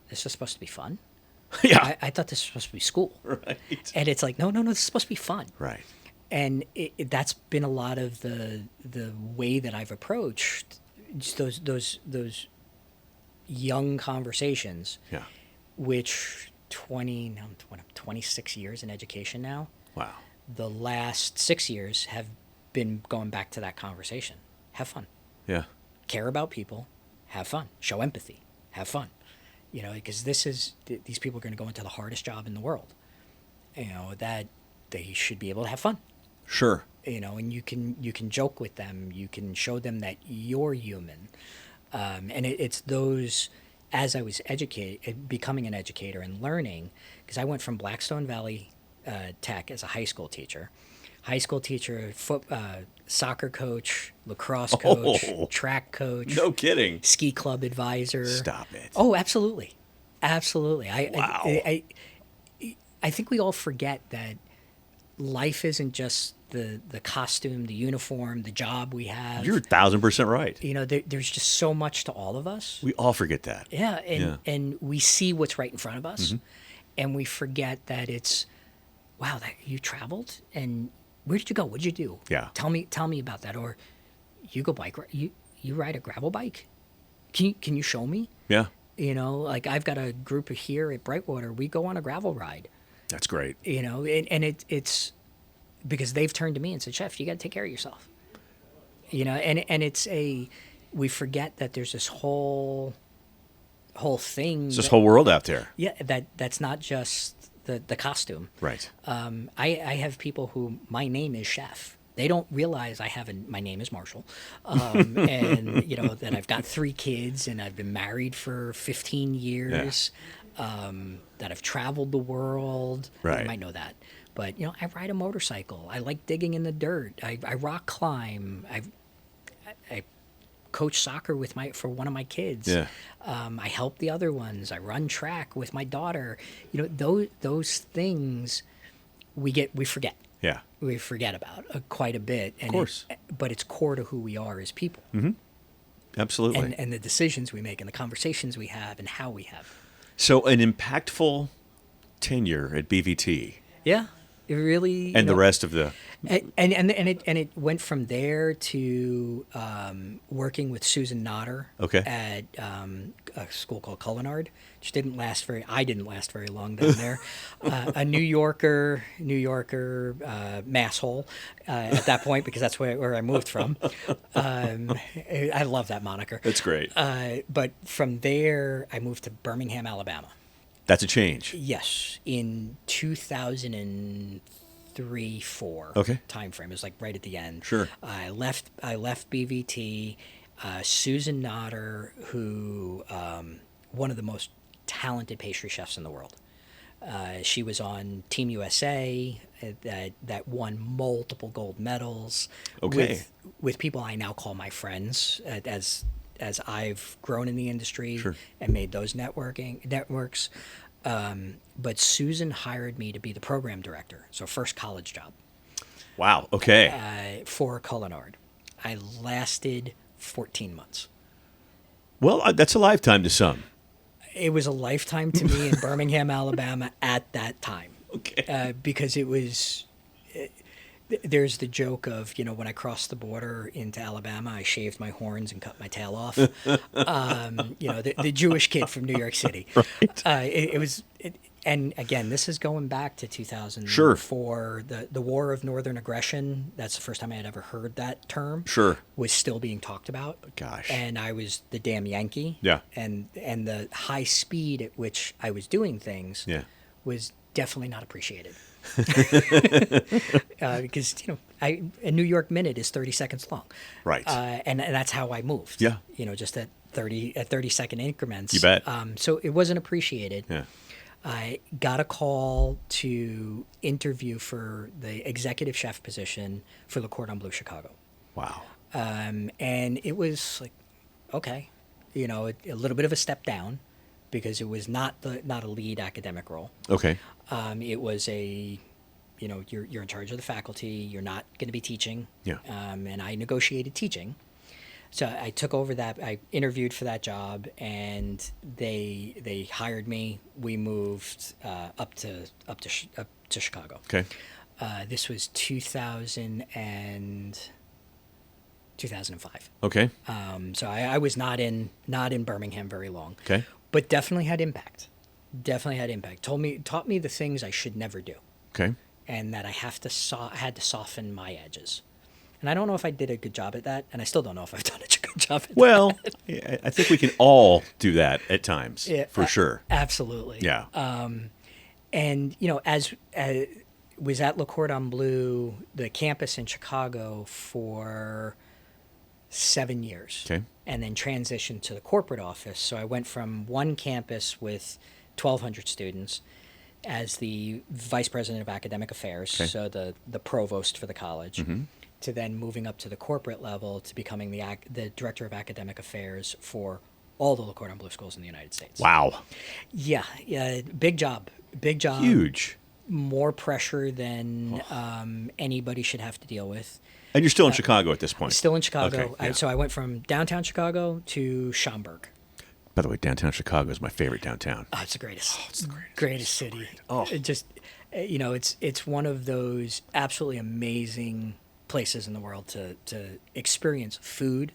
this is supposed to be fun. Yeah. I thought this was supposed to be school. Right. And it's like, no, this is supposed to be fun. Right. And that's been a lot of the way that I've approached just those young conversations. Yeah. Which 26 years in education now. Wow. The last 6 years have been going back to that conversation. Have fun. Yeah. Care about people. Have fun. Show empathy. Have fun. Because these people are going to go into the hardest job in the world. That they should be able to have fun. Sure. And you can joke with them. You can show them that you're human. And it's those, as I was becoming an educator and learning, because I went from Blackstone Valley Tech as a high school teacher, soccer coach, lacrosse coach, track coach. No kidding. Ski club advisor. Stop it. Oh, absolutely. Absolutely. Wow. I think we all forget that life isn't just the costume, the uniform, the job we have. You're 1,000% right. There's just so much to all of us. We all forget that. Yeah, and we see what's right in front of us, and we forget that it's, wow, that you traveled, and where did you go? What did you do? Yeah. Tell me about that. Or you go you ride a gravel bike? Can you show me? Yeah. Like I've got a group here at Brightwater. We go on a gravel ride. That's great. And it's because they've turned to me and said, Chef, you got to take care of yourself. And it's we forget that there's this whole thing. It's this whole world out there. Yeah, that's not just the costume. Right. I have people who, my name is Chef. They don't realize my name is Marshall, and that I've got 3 kids and I've been married for 15 years, that I've traveled the world. Right. You might know that, but I ride a motorcycle. I like digging in the dirt. I rock climb. I coach soccer for one of my kids. Yeah. I help the other ones. I run track with my daughter. Those things we forget. Yeah. We forget about quite a bit. Of course. But it's core to who we are as people. Mm-hmm. Absolutely. And the decisions we make and the conversations we have and how we have. So an impactful tenure at BVT. Yeah. It really. And the rest of the. And it went from there to working with Susan Notter at a school called Cullinard, which I didn't last very long down there. A New Yorker masshole at that point, because that's where I moved from. I love that moniker. That's great. But from there, I moved to Birmingham, Alabama. That's a change. Yes, in 2003-04 time frame. It was like right at the end. Sure. I left BVT. Susan Notter, who one of the most talented pastry chefs in the world. She was on Team USA that won multiple gold medals. With people I now call my friends as I've grown in the industry and made those networks. But Susan hired me to be the program director, so first college job. Wow, okay. For Cullinard. I lasted 14 months. Well, that's a lifetime to some. It was a lifetime to me in Birmingham, Alabama at that time. Okay. Because it was... There's the joke of, when I crossed the border into Alabama, I shaved my horns and cut my tail off. The Jewish kid from New York City. Right. And again, this is going back to 2004. Sure. The War of Northern Aggression, that's the first time I had ever heard that term. Sure. Was still being talked about. Gosh. And I was the damn Yankee. Yeah. And the high speed at which I was doing things was definitely not appreciated. Because a New York minute is 30 seconds long, right? And that's how I moved. Yeah, just at 30 second increments. You bet. So it wasn't appreciated. Yeah. I got a call to interview for the executive chef position for Le Cordon Bleu Chicago. Wow. And it was like, okay, you know, a little bit of a step down because it was not a lead academic role. Okay. It was a, you know, you're in charge of the faculty. You're not going to be teaching. Yeah. And I negotiated teaching. So I took over that. I interviewed for that job, and they hired me. We moved up to Chicago. Okay. This was 2005. Okay. So I was not in Birmingham very long. Okay. But definitely had impact. Taught me the things I should never do, Okay. and that I had to soften my edges. And I don't know if I did a good job at that, and I still don't know if I've done a good job at Well, I think we can all do that at times, for sure. Absolutely. Yeah. And, you know, as was at Le Cordon Bleu, the campus in Chicago, for 7 years. Okay. And then transitioned to the corporate office. So I went from one campus with 1,200 students as the vice president of academic affairs, Okay. so the provost for the college, to then moving up to the corporate level to becoming the director of academic affairs for all the Le Cordon Bleu schools in the United States. Wow. Yeah, big job. Huge. More pressure than anybody should have to deal with. And you're still in Chicago at this point? Still in Chicago. Okay, yeah. So I went from downtown Chicago to Schaumburg. By the way, downtown Chicago is my favorite downtown. Oh, it's the greatest. It's the greatest city. Oh. It just, you know, it's one of those absolutely amazing places in the world to experience food.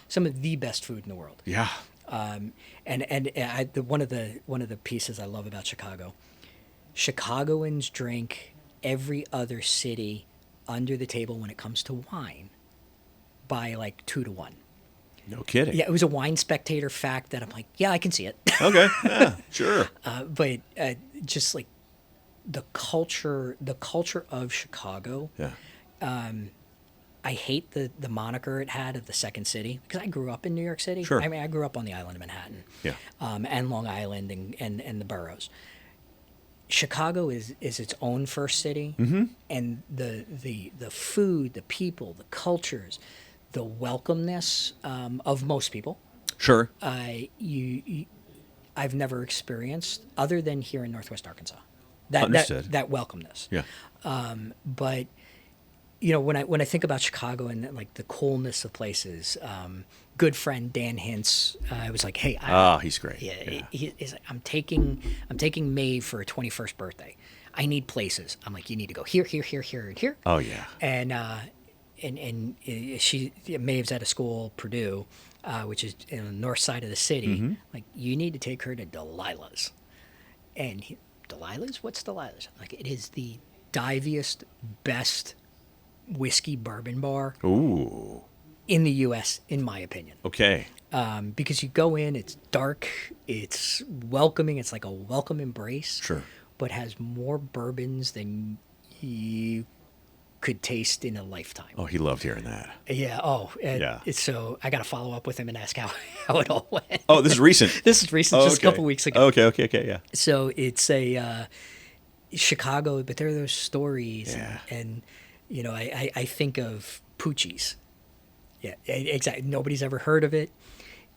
Some of the best food in the world. Yeah. One of the pieces I love about Chicago, Chicagoans drink every other city under the table when it comes to wine by like 2-1. No kidding. Yeah, it was a wine spectator fact that I'm like, yeah, I can see it. Okay. Yeah, sure. But just like the culture of Chicago. Yeah. I hate the moniker it had of the second city because I grew up in New York City. Sure. I mean, I grew up on the island of Manhattan. Yeah. And Long Island and the boroughs. Chicago is its own first city, and the food, the people, the cultures, the welcomeness of most people. Sure. I've never experienced other than here in Northwest Arkansas. That welcomeness. Yeah. But you know, when I think about Chicago and like the coolness of places, good friend Dan Hintz, I was like, hey, he's great. Yeah. He's like, I'm taking Maeve for her 21st birthday. I need places. I'm like, you need to go here, here, here, here, and here. Oh yeah. And Maeve's at a school, Purdue, which is in the north side of the city. Like, you need to take her to Delilah's. And Delilah's? What's Delilah's? Like, it is the diviest, best whiskey bourbon bar Ooh. in the U.S., in my opinion. Okay. Because you go in, it's dark, it's welcoming, it's like a welcome embrace. Sure. But has more bourbons than you could taste in a lifetime. Oh, he loved hearing that. Yeah. Yeah. So I got to follow up with him and ask how it all went. Oh, this is recent. This is recent, just a couple weeks ago. Okay, yeah. So it's a Chicago, but there are those stories, and you know, I think of Poochie's. Yeah, exactly. Nobody's ever heard of it.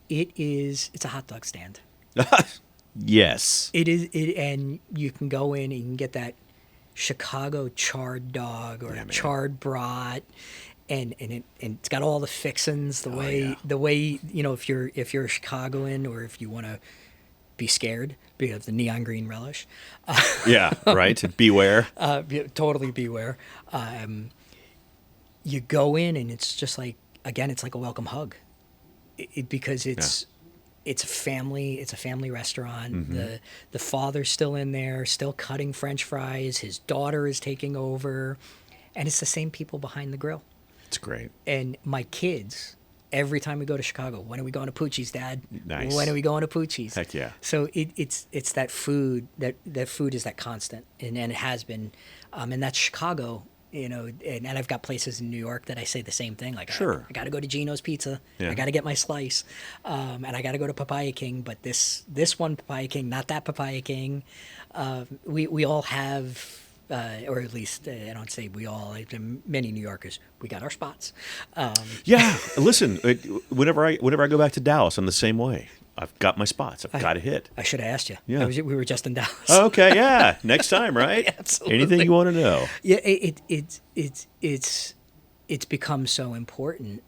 It's a hot dog stand. Yes. It is, and you can go in and you can get that Chicago charred dog or charred brat, and it's got all the fixins. The way you know, if you're a Chicagoan or if you want to be scared, be of the neon green relish. Yeah, right. Beware. Totally beware. You go in and it's just like, again, it's like a welcome hug, because it's a family restaurant. The father's still in there, still cutting French fries. His daughter is taking over, and it's the same people behind the grill. It's great. And my kids, every time we go to Chicago, when are we going to Poochie's, Dad? Nice. When are we going to Poochie's? Heck yeah. So it's that food, that food is that constant, and it has been, and that's Chicago and I've got places in New York that I say the same thing. Like, Sure. I got to go to Gino's Pizza. Yeah. I got to get my slice, and I got to go to Papaya King. But this one Papaya King, not that Papaya King. We all have, or at least I don't say we all. Many New Yorkers, we got our spots. Yeah, listen. Whenever I go back to Dallas, I'm the same way. I've got my spots. I've got to hit. I should have asked you. Yeah. We were just in Dallas. Okay, yeah. Next time, right? Absolutely. Anything you want to know? Yeah, it's become so important.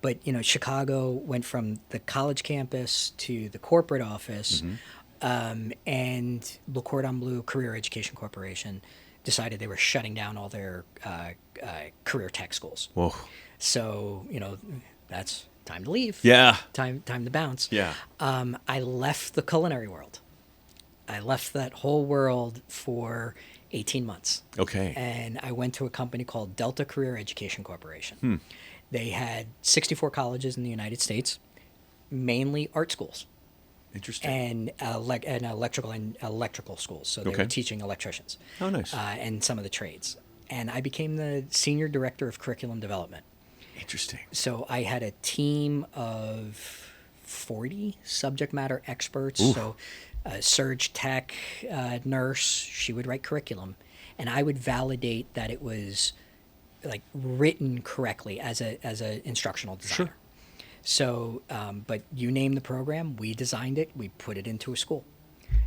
But Chicago went from the college campus to the corporate office, and Le Cordon Bleu Career Education Corporation decided they were shutting down all their career tech schools. Whoa. So that's time to leave. Yeah. Time to bounce. Yeah. I left the culinary world. I left that whole world for 18 months. Okay. And I went to a company called Delta Career Education Corporation. They had 64 colleges in the United States, mainly art schools. Interesting. And electrical schools. So they Okay. were teaching electricians. Oh, nice. And some of the trades. And I became the senior director of curriculum development. Interesting. So I had a team of 40 subject matter experts. Oof. So surge tech nurse, she would write curriculum, and I would validate that it was like written correctly as a instructional designer. Sure. So, but you name the program, we designed it, we put it into a school,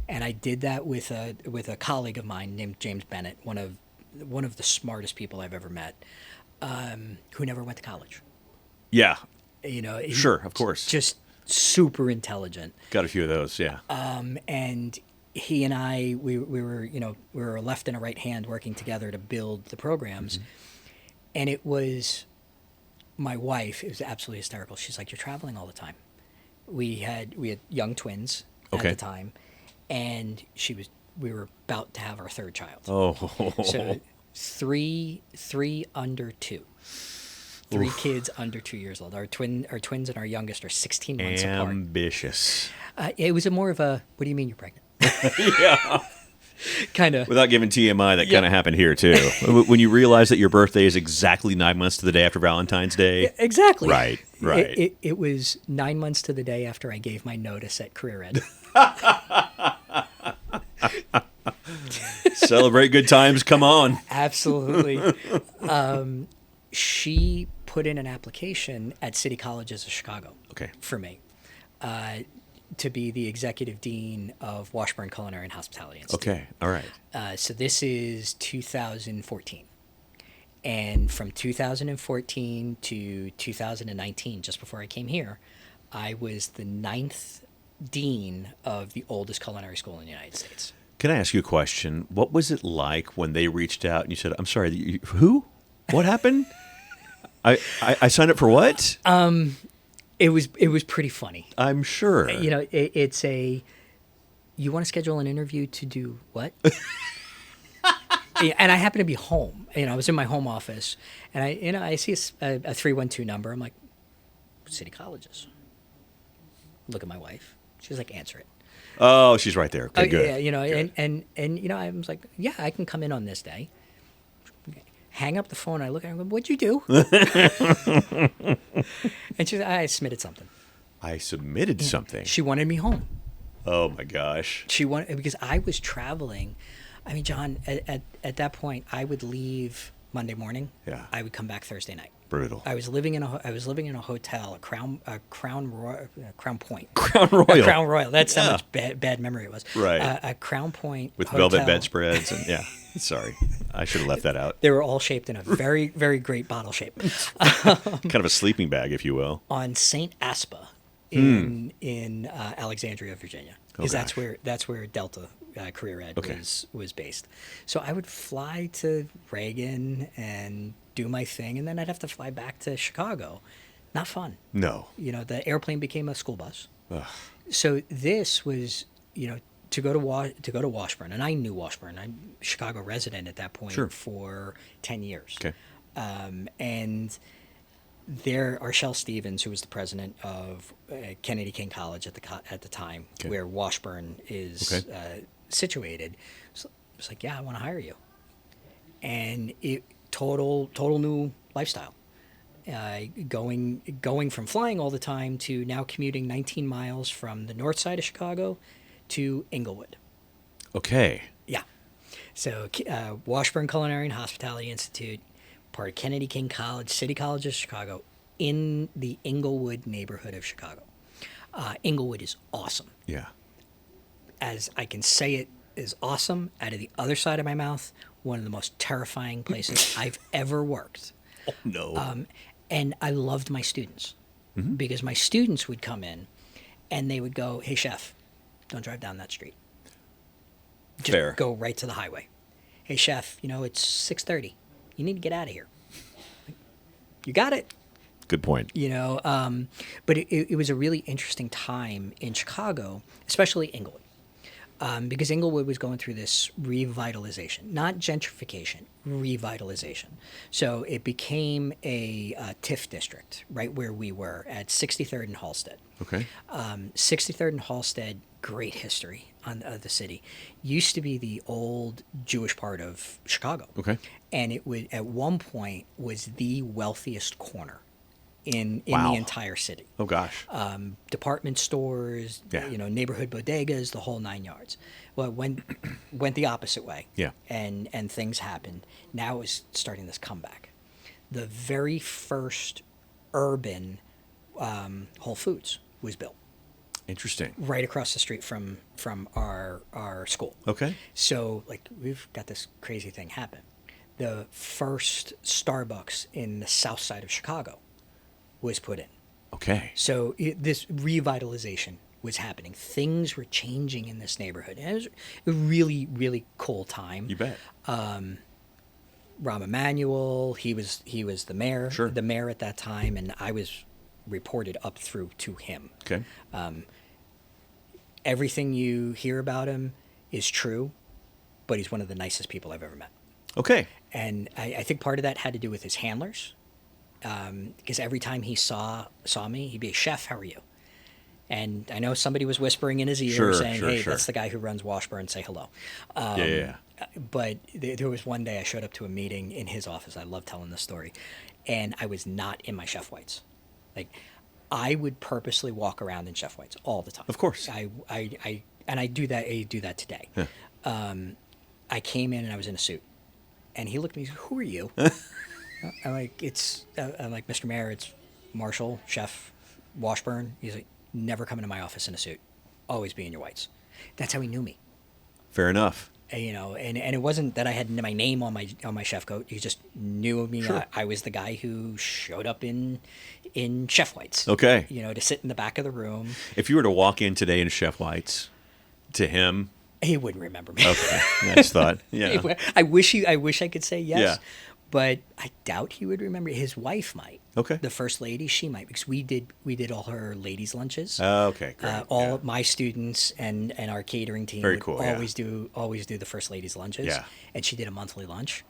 and I did that with a colleague of mine named James Bennett, one of the smartest people I've ever met, who never went to college. Yeah. Sure, of course. Just super intelligent. Got a few of those, yeah. And he and I, we were a left and a right hand working together to build the programs. And it was my wife. It was absolutely hysterical. She's like, "You're traveling all the time." We had young twins at Okay. the time, and we were about to have our third child. Oh. So three under 2. 3 kids under 2 years old. Our twins and our youngest are 16 months apart. Ambitious. It was more of a, what do you mean you're pregnant? Yeah. Kind of. Without giving TMI, that kind of happened here, too. When you realize that your birthday is exactly 9 months to the day after Valentine's Day. Exactly. Right. It was 9 months to the day after I gave my notice at Career Ed. Celebrate good times. Come on. Absolutely. She put in an application at City Colleges of Chicago for me to be the executive dean of Washburn Culinary and Hospitality Institute. Okay. All right. So this is 2014. And from 2014 to 2019, just before I came here, I was the 9th dean of the oldest culinary school in the United States. Can I ask you a question? What was it like when they reached out and you said, "I'm sorry, who? What happened? I signed up for what?" It was pretty funny. I'm sure. It's you want to schedule an interview to do what? And I happen to be home. I was in my home office, and I see a 312 number. I'm like, City Colleges. Look at my wife. She's like, answer it. Oh, she's right there. Okay, good. Yeah, Good. and I was like, yeah, I can come in on this day. Hang up the phone. I look at her and go, "What'd you do?" And she said, "I submitted something." I submitted something. She wanted me home. Oh my gosh. She wanted, because I was traveling. I mean, John, at that point, I would leave Monday morning. Yeah. I would come back Thursday night. Brutal. I was living in a hotel, Crown Point. Crown Royal. Crown Royal. That's how much bad memory it was. Right. A Crown Point With hotel. velvet bedspreads and yeah. Sorry, I should have left that out. They were all shaped in a very, very great bottle shape. Kind of a sleeping bag, if you will. On St. Aspa in Alexandria, Virginia, because Okay. that's where Delta Career Ed Okay. was based. So I would fly to Reagan and do my thing, and then I'd have to fly back to Chicago. Not fun. No. The airplane became a school bus. Ugh. So this was, to go to Washburn, and I knew Washburn. I'm a Chicago resident at that point for 10 years. Okay. And there, Arshel Stevens, who was the president of Kennedy King College at the time, where Washburn is situated, was like, "Yeah, I want to hire you." and it total new lifestyle. Going from flying all the time to now commuting 19 miles from the north side of Chicago to Englewood. Okay. Yeah. So Washburn Culinary and Hospitality Institute, part of Kennedy King College, City College of Chicago, in the Englewood neighborhood of Chicago. Englewood is awesome. Yeah. As I can say it is awesome, out of the other side of my mouth, one of the most terrifying places I've ever worked. Oh, no. And I loved my students because my students would come in and they would go, "Hey, chef, don't drive down that street. Just Fair. go right to the highway. Hey, chef, it's 6:30. You need to get out of here." You got it. Good point. But it was a really interesting time in Chicago, especially Englewood, because Englewood was going through this revitalization, not gentrification, revitalization. So it became a TIF district, right where we were at 63rd and Halsted. Okay. 63rd and Halsted, great history on the city. Used to be the old Jewish part of Chicago. Okay. And it would at one point was the wealthiest corner in Wow. the entire city. Oh, gosh. Department stores, Yeah. neighborhood bodegas, the whole 9 yards. Well, it went the opposite way. Yeah. And things happened. Now it's starting this comeback. The very first urban Whole Foods was built Interesting. right across the street from our school. Okay. So, we've got this crazy thing happen. The first Starbucks in the south side of Chicago was put in. Okay. So this revitalization was happening. Things were changing in this neighborhood. And it was a really, really cool time. You bet. Rahm Emanuel, he was the mayor, Sure. the mayor at that time, and I was reported up through to him. Okay. Everything you hear about him is true, but he's one of the nicest people I've ever met. Okay. And I think part of that had to do with his handlers, because every time he saw me, he'd be, "Chef, how are you?" And I know somebody was whispering in his ear Sure, saying, sure, "Hey, sure. that's the guy who runs Washburn, say hello." Yeah. But there was one day I showed up to a meeting in his office. I love telling this story. And I was not in my chef whites. I would purposely walk around in chef whites all the time. Of course. I do that. I do that today. Yeah. I came in and I was in a suit. And he looked at me and said, "Who are you?" I'm like, "Mr. Mayor, it's Marshall, chef, Washburn." He's like, "Never come into my office in a suit. Always be in your whites." That's how he knew me. Fair enough. And it wasn't that I had my name on my chef coat. He just knew me. Sure. I was the guy who showed up in chef whites. Okay. To sit in the back of the room. If you were to walk in today in Chef White's, to him, He wouldn't remember me. okay, nice thought. Yeah. I wish I could say yes. Yeah. But I doubt he would remember. His wife might. Okay. The first lady, she might, because we did all her ladies' lunches. Okay, great. All of my students and our catering team Very would cool, yeah. always do the first ladies' lunches. Yeah. And she did a monthly lunch,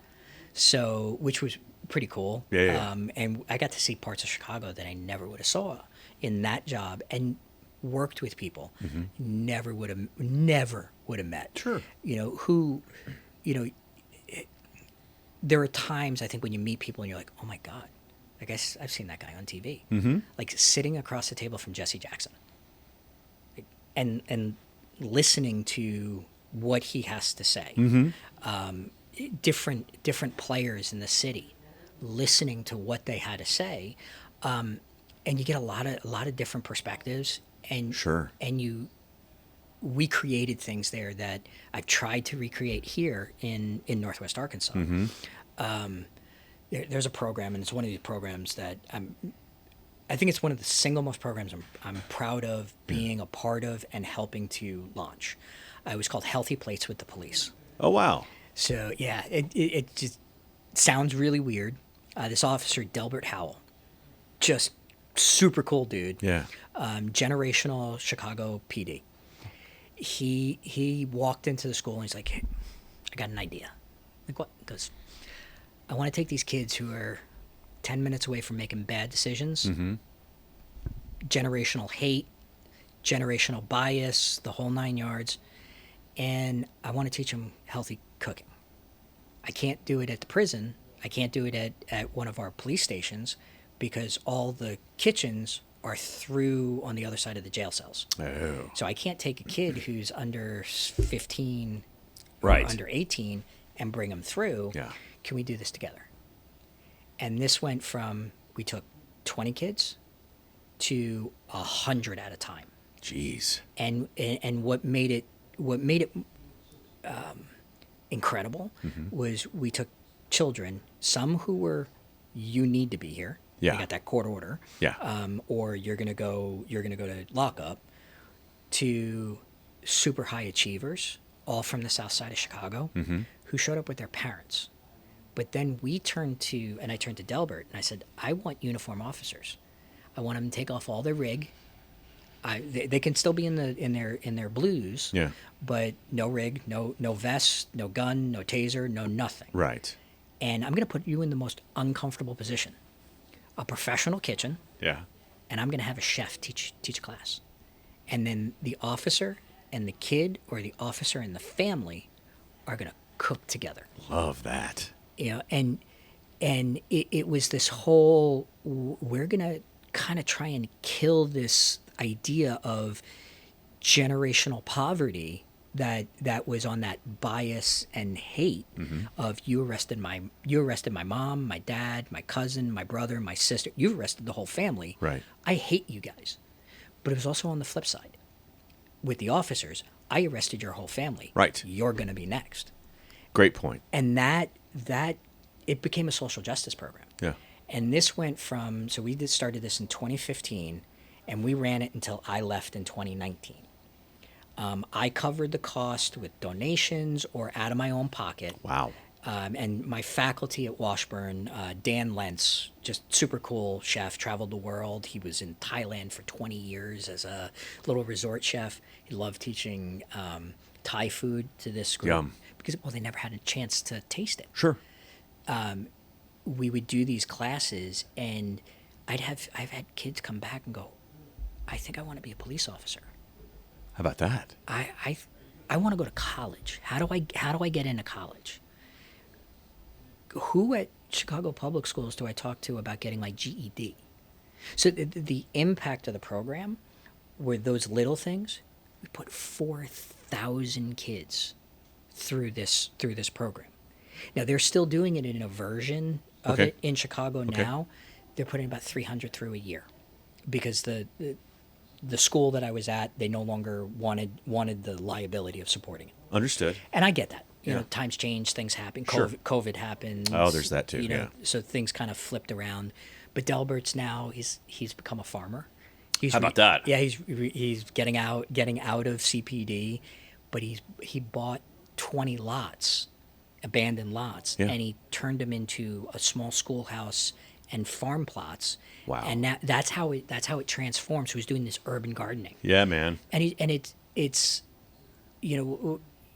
so which was pretty cool. Yeah. And I got to see parts of Chicago that I never would have saw in that job, and worked with people never would have met. Sure. There are times I think when you meet people and you're like, "Oh my God, I guess I've seen that guy on TV." Mm-hmm. Like sitting across the table from Jesse Jackson, and listening to what he has to say. Different players in the city, listening to what they had to say, and you get a lot of different perspectives. And Sure. And we created things there that I've tried to recreate here in Northwest Arkansas. There's a program, and it's one of these programs that I think it's one of the single most programs I'm proud of being a part of and helping to launch. It was called Healthy Plates with the Police. Oh, wow. So yeah, it just sounds really weird. This officer, Delbert Howell, just super cool dude. Yeah. Generational Chicago PD. He walked into the school and he's like, "Hey, I got an idea." Like, what? He goes, "I want to take these kids who are 10 minutes away from making bad decisions, generational hate, generational bias, the whole 9 yards, and I want to teach them healthy cooking. I can't do it at the prison. I can't do it at one of our police stations because all the kitchens are through on the other side of the jail cells. Oh. So I can't take a kid who's under 15 Right. or under 18 and bring them through. Yeah. Can we do this together? And this went from, we took 20 kids to 100 at a time. Jeez. And what made it incredible was we took children, some who were, you need to be here. Yeah. You got that court order. Yeah. Or you're gonna go to lockup, to super high achievers, all from the south side of Chicago, who showed up with their parents. But then I turned to Delbert and I said, I want uniform officers. I want them to take off all their rig. They can still be in their blues, Yeah. but no rig, no vest, no gun, no taser, no nothing. Right. And I'm going to put you in the most uncomfortable position, a professional kitchen, Yeah. and I'm going to have a chef teach a class, and then the officer and the kid, or the officer and the family, are going to cook together. Love that. And it was this whole, we're going to kind of try and kill this idea of generational poverty that was on that bias and hate of you arrested my mom, my dad, my cousin, my brother, my sister. You arrested the whole family. Right. I hate you guys. But it was also on the flip side. With the officers, I arrested your whole family. Right. You're going to be next. Great point. And that it became a social justice program. Yeah. And this went from, so we started this in 2015, and we ran it until I left in 2019. I covered the cost with donations or out of my own pocket. Wow. And my faculty at Washburn, Dan Lentz, just super cool chef, traveled the world. He was in Thailand for 20 years as a little resort chef. He loved teaching Thai food to this group. Yum. Because, well, they never had a chance to taste it. Sure. We would do these classes, and I've had kids come back and go, I think I want to be a police officer. How about that? I want to go to college. How do I get into college? Who at Chicago Public Schools do I talk to about getting my GED? So the impact of the program were those little things. We put 4,000 kids through this program. Now they're still doing it in a version of it in Chicago now. They're putting about 300 through a year because the school that I was at, they no longer wanted the liability of supporting it. Understood. And I get that. You know, times change, things happen. COVID happened. Oh, there's that too. So things kind of flipped around. But Delbert's now he's become a farmer. How about that? Yeah, he's getting out of CPD, but he bought 20 lots, abandoned lots, and he turned them into a small schoolhouse and farm plots. Wow. And that's how it transforms. So he's doing this urban gardening. Yeah, man. And it's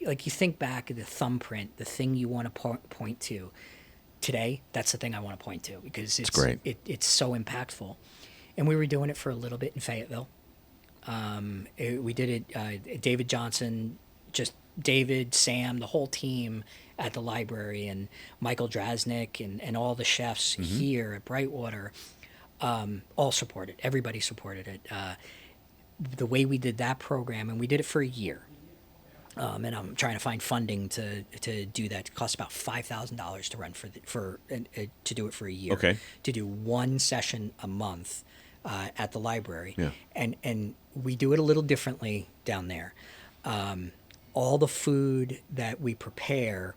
like you think back of the thumbprint, the thing you want to point to. Today, that's the thing I want to point to because it's great. It's so impactful. And we were doing it for a little bit in Fayetteville. We did it, David Johnson, just David, Sam, the whole team at the library, and Michael Drasnick and all the chefs here at Brightwater, all supported. Everybody supported it. The way we did that program, and we did it for a year. And I'm trying to find funding to do that. It costs about $5,000 to run to do it for a year. Okay. To do one session a month at the library. Yeah. And we do it a little differently down there. All the food that we prepare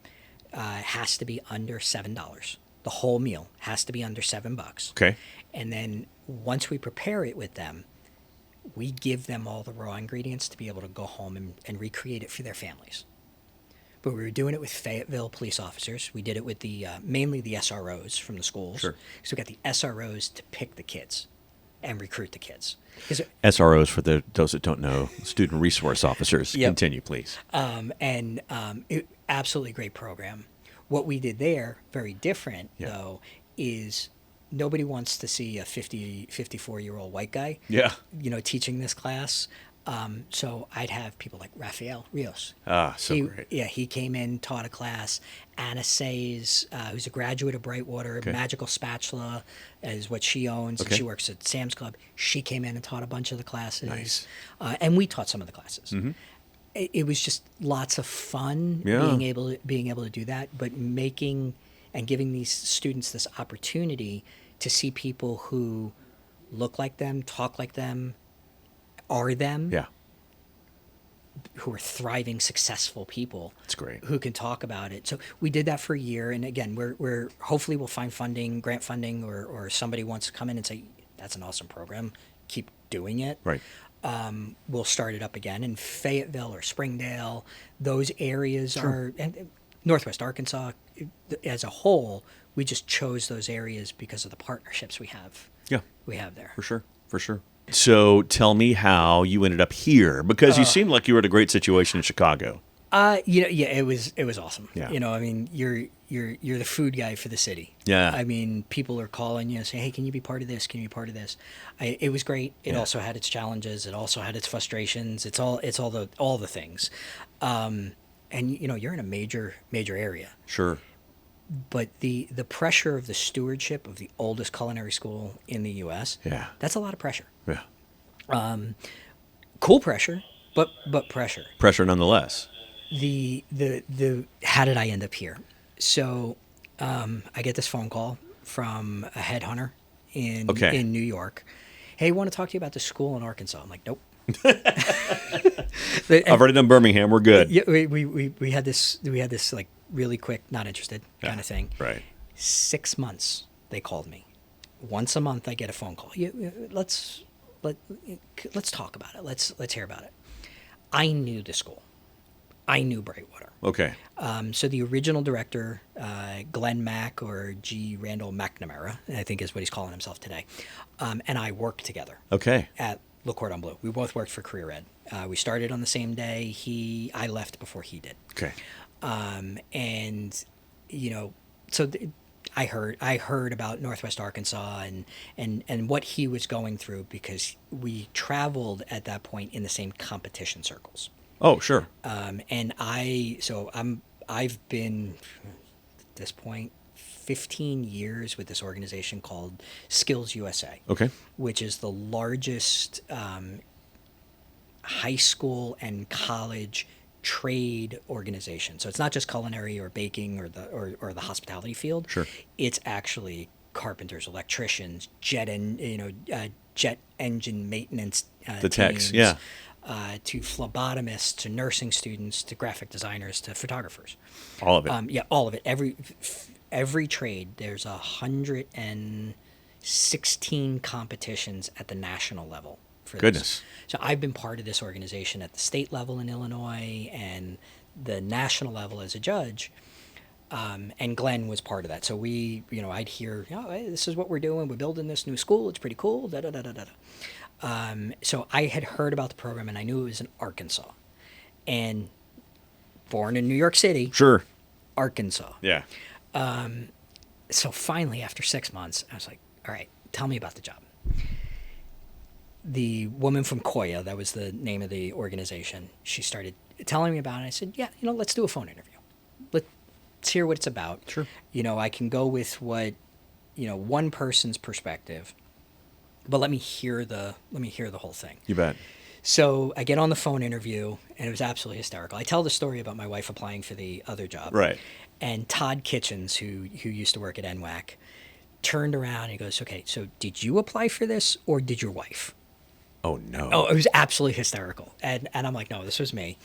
has to be under $7. The whole meal has to be under $7. Okay. And then once we prepare it with them, we give them all the raw ingredients to be able to go home and recreate it for their families. But we were doing it with Fayetteville police officers. We did it with the mainly the SROs from the schools. Sure. So we got the SROs to pick the kids and recruit the kids. SROs, for those that don't know, student resource officers. Yep. Continue, please. Absolutely great program. What we did there, very different though, is nobody wants to see a 54-year-old white guy, Yeah. teaching this class. So I'd have people like Rafael Rios. So great. Yeah, he came in, taught a class. Anna Says, who's a graduate of Brightwater, Magical Spatula is what she owns. Okay. She works at Sam's Club. She came in and taught a bunch of the classes. Nice. And we taught some of the classes. It was just lots of fun being able to do that, but making and giving these students this opportunity to see people who look like them, talk like them, are them, who are thriving, successful people. That's great. Who can talk about it. So we did that for a year, and again, we're hopefully we'll find funding, grant funding, or somebody wants to come in and say, that's an awesome program, keep doing it. Right. We'll start it up again in Fayetteville or Springdale. Those areas are, and Northwest Arkansas as a whole, we just chose those areas because of the partnerships we have. We have there. For sure. So tell me how you ended up here, because you seemed like you were in a great situation in Chicago. It was awesome. Yeah. I mean, you're the food guy for the city. Yeah. I mean, people are calling you and saying, hey, can you be part of this? Can you be part of this? It was great. It also had its challenges. It also had its frustrations. It's all the things. And you're in a major area. Sure. But the pressure of the stewardship of the oldest culinary school in the U.S. That's a lot of pressure. Yeah. Cool pressure, but pressure. Pressure nonetheless. The how did I end up here? So I get this phone call from a headhunter in New York. Hey, want to talk to you about the school in Arkansas? I'm like, nope. I've already done Birmingham. We're good. Yeah, we had this like really quick, not interested kind of thing. Right. 6 months they called me. Once a month I get a phone call. Let's talk about it. Let's hear about it. I knew the school. I knew Brightwater. Okay. So the original director, Glenn Mack, or G. Randall McNamara, I think is what he's calling himself today, and I worked together. Okay. At Le Cordon Bleu. We both worked for Career Ed. We started on the same day. I left before he did. Okay. I heard about Northwest Arkansas and what he was going through, because we traveled at that point in the same competition circles. Oh, sure. I've been at this point 15 years with this organization called Skills USA. Okay. Which is the largest high school and college trade organization. So it's not just culinary or baking or the hospitality field. Sure. It's actually carpenters, electricians, jet engine maintenance the techs, teams, to phlebotomists, to nursing students, to graphic designers, to photographers. All of it. All of it. Every trade. There's 116 competitions at the national level. Goodness. So I've been part of this organization at the state level in Illinois and the national level as a judge. And Glenn was part of that. So I'd hear, hey, this is what we're doing. We're building this new school. It's pretty cool. So I had heard about the program, and I knew it was in Arkansas. And born in New York City. Sure. Arkansas. Yeah. So finally, after 6 months, I was like, all right, tell me about the job. The woman from Koya, that was the name of the organization, she started telling me about it. I said, yeah, let's do a phone interview. Let's hear what it's about. Sure. I can go with what, one person's perspective, but let me hear the whole thing. You bet. So I get on the phone interview, and it was absolutely hysterical. I tell the story about my wife applying for the other job. Right. And Todd Kitchens, who used to work at NWAC, turned around and he goes, okay, so did you apply for this or did your wife? Oh, no. Oh, it was absolutely hysterical. And I'm like, no, this was me.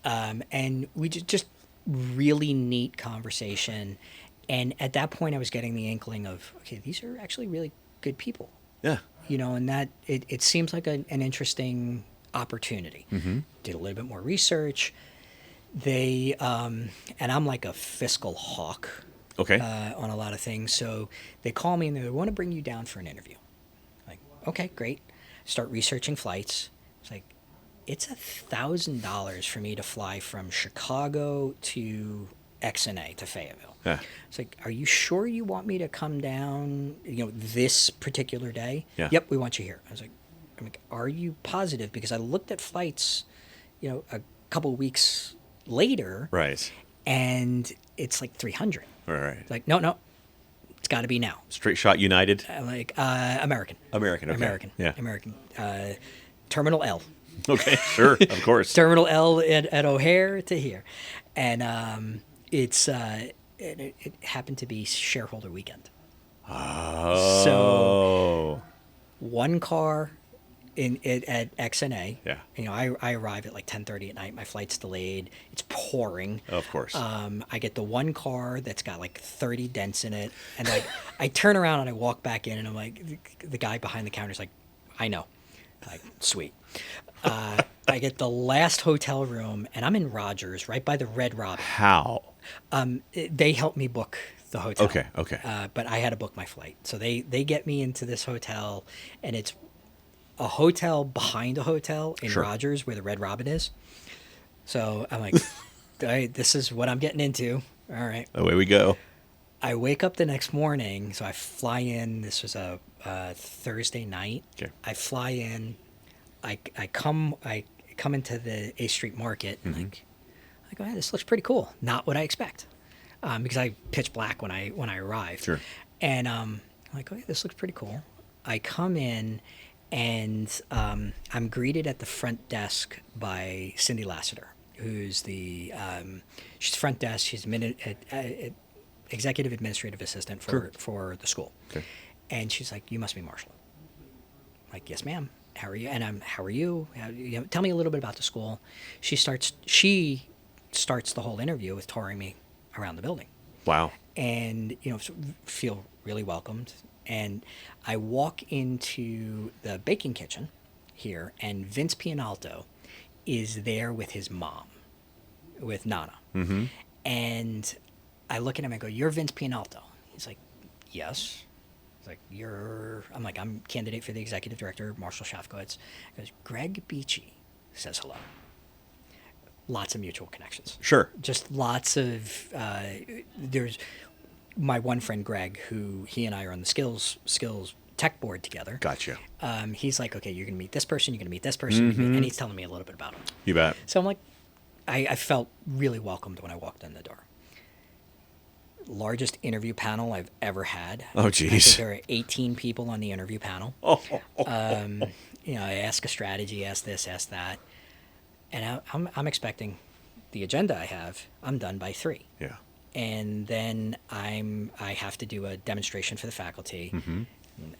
And we just really neat conversation. And at that point, I was getting the inkling of, okay, these are actually really good people. Yeah. And that it seems like an interesting opportunity. Mm-hmm. Did a little bit more research. They, and I'm like a fiscal hawk. Okay. On a lot of things. So they call me and they want to bring you down for an interview. Like, okay, great. Start researching flights. It's like, it's $1,000 for me to fly from Chicago to XNA to Fayetteville. Yeah. It's like, are you sure you want me to come down, this particular day? Yeah. Yep, we want you here. I was like, I'm like, are you positive? Because I looked at flights, a couple of weeks later. Right. And it's like 300. Right. It's like, no, it's got to be now. Straight shot United? I'm like, American. American, okay. American. Yeah. American. Terminal L. Okay, sure, of course. Terminal L at O'Hare to here. And it happened to be shareholder weekend. Oh. So one car at XNA. Yeah. I arrive at like 10:30 at night. My flight's delayed. It's pouring. Of course. I get the one car that's got like 30 dents in it, and like I turn around and I walk back in, and I'm like, the guy behind the counter is like, I know, like sweet. I get the last hotel room, and I'm in Rogers, right by the Red Robin. How? They helped me book the hotel. Okay. But I had to book my flight, so they get me into this hotel, and it's a hotel behind a hotel in Sure. Rogers where the Red Robin is. So I'm like, all right, this is what I'm getting into. All right. Away we go. I wake up the next morning, so I fly in. This was a Thursday night. Okay. I fly in. I come into the 8th Street Market, and I go, hey, this looks pretty cool. Not what I expect, because I pitch black when I arrived. Sure. And I'm like, okay, this looks pretty cool. I come in, and I'm greeted at the front desk by Cindy Lassiter, who's she's front desk. She's executive administrative assistant for the school. Okay. And she's like, you must be Marshall. I'm like, yes, ma'am. How are you? And how are you? Tell me a little bit about the school. She starts the whole interview with touring me around the building. Wow. And, feel really welcomed. And I walk into the baking kitchen here, and Vince Pianalto is there with his mom, with Nana. Mm-hmm. And I look at him and go, you're Vince Pianalto? He's like, yes. He's like, I'm like, I'm candidate for the executive director, Marshall Shafkowitz. He goes, Greg Beachy says hello. Lots of mutual connections. Sure. Just lots of, there's my one friend, Greg, who he and I are on the skills tech board together. Gotcha. He's like, okay, you're going to meet this person, you're going to meet this person, and he's telling me a little bit about him. You bet. So I'm like, I felt really welcomed when I walked in the door. Largest interview panel I've ever had. Oh, I geez. think there are 18 people on the interview panel. I ask a strategy, ask this, ask that. And I'm expecting the agenda I have, I'm done by 3. Yeah. And then I have to do a demonstration for the faculty. Mm-hmm.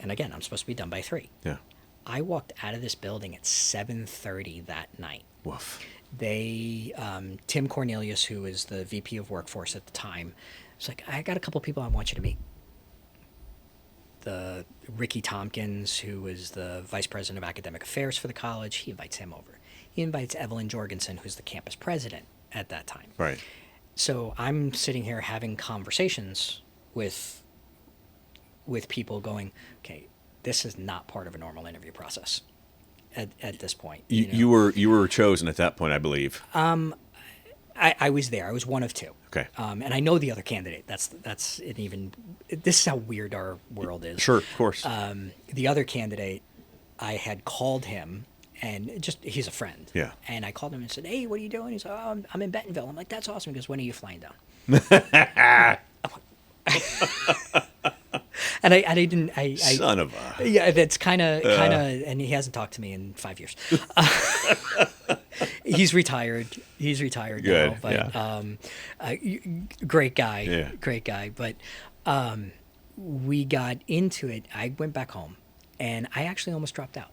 And again, I'm supposed to be done by 3. Yeah. I walked out of this building at 7:30 that night. Woof. Tim Cornelius, who was the VP of Workforce at the time, was like, I got a couple people I want you to meet. The Ricky Tompkins, who was the Vice President of Academic Affairs for the college, he invites him over. He invites Evelyn Jorgensen, who's the campus president at that time. Right. So I'm sitting here having conversations with people going, okay, this is not part of a normal interview process at this point. You were chosen at that point, I believe. I was there. I was one of 2. Okay. And I know the other candidate. That's an even. This is how weird our world is. Sure, of course. The other candidate, I had called him, and he's a friend. Yeah. And I called him and said, "Hey, what are you doing?" He's like, "Oh, I'm in Bentonville." I'm like, "That's awesome." He goes, "When are you flying down?" And I didn't. Son of a. Yeah, that's kind of, and he hasn't talked to me in 5 years. He's retired. Good, now, but yeah. Great guy. Yeah. Great guy. But we got into it. I went back home, and I actually almost dropped out.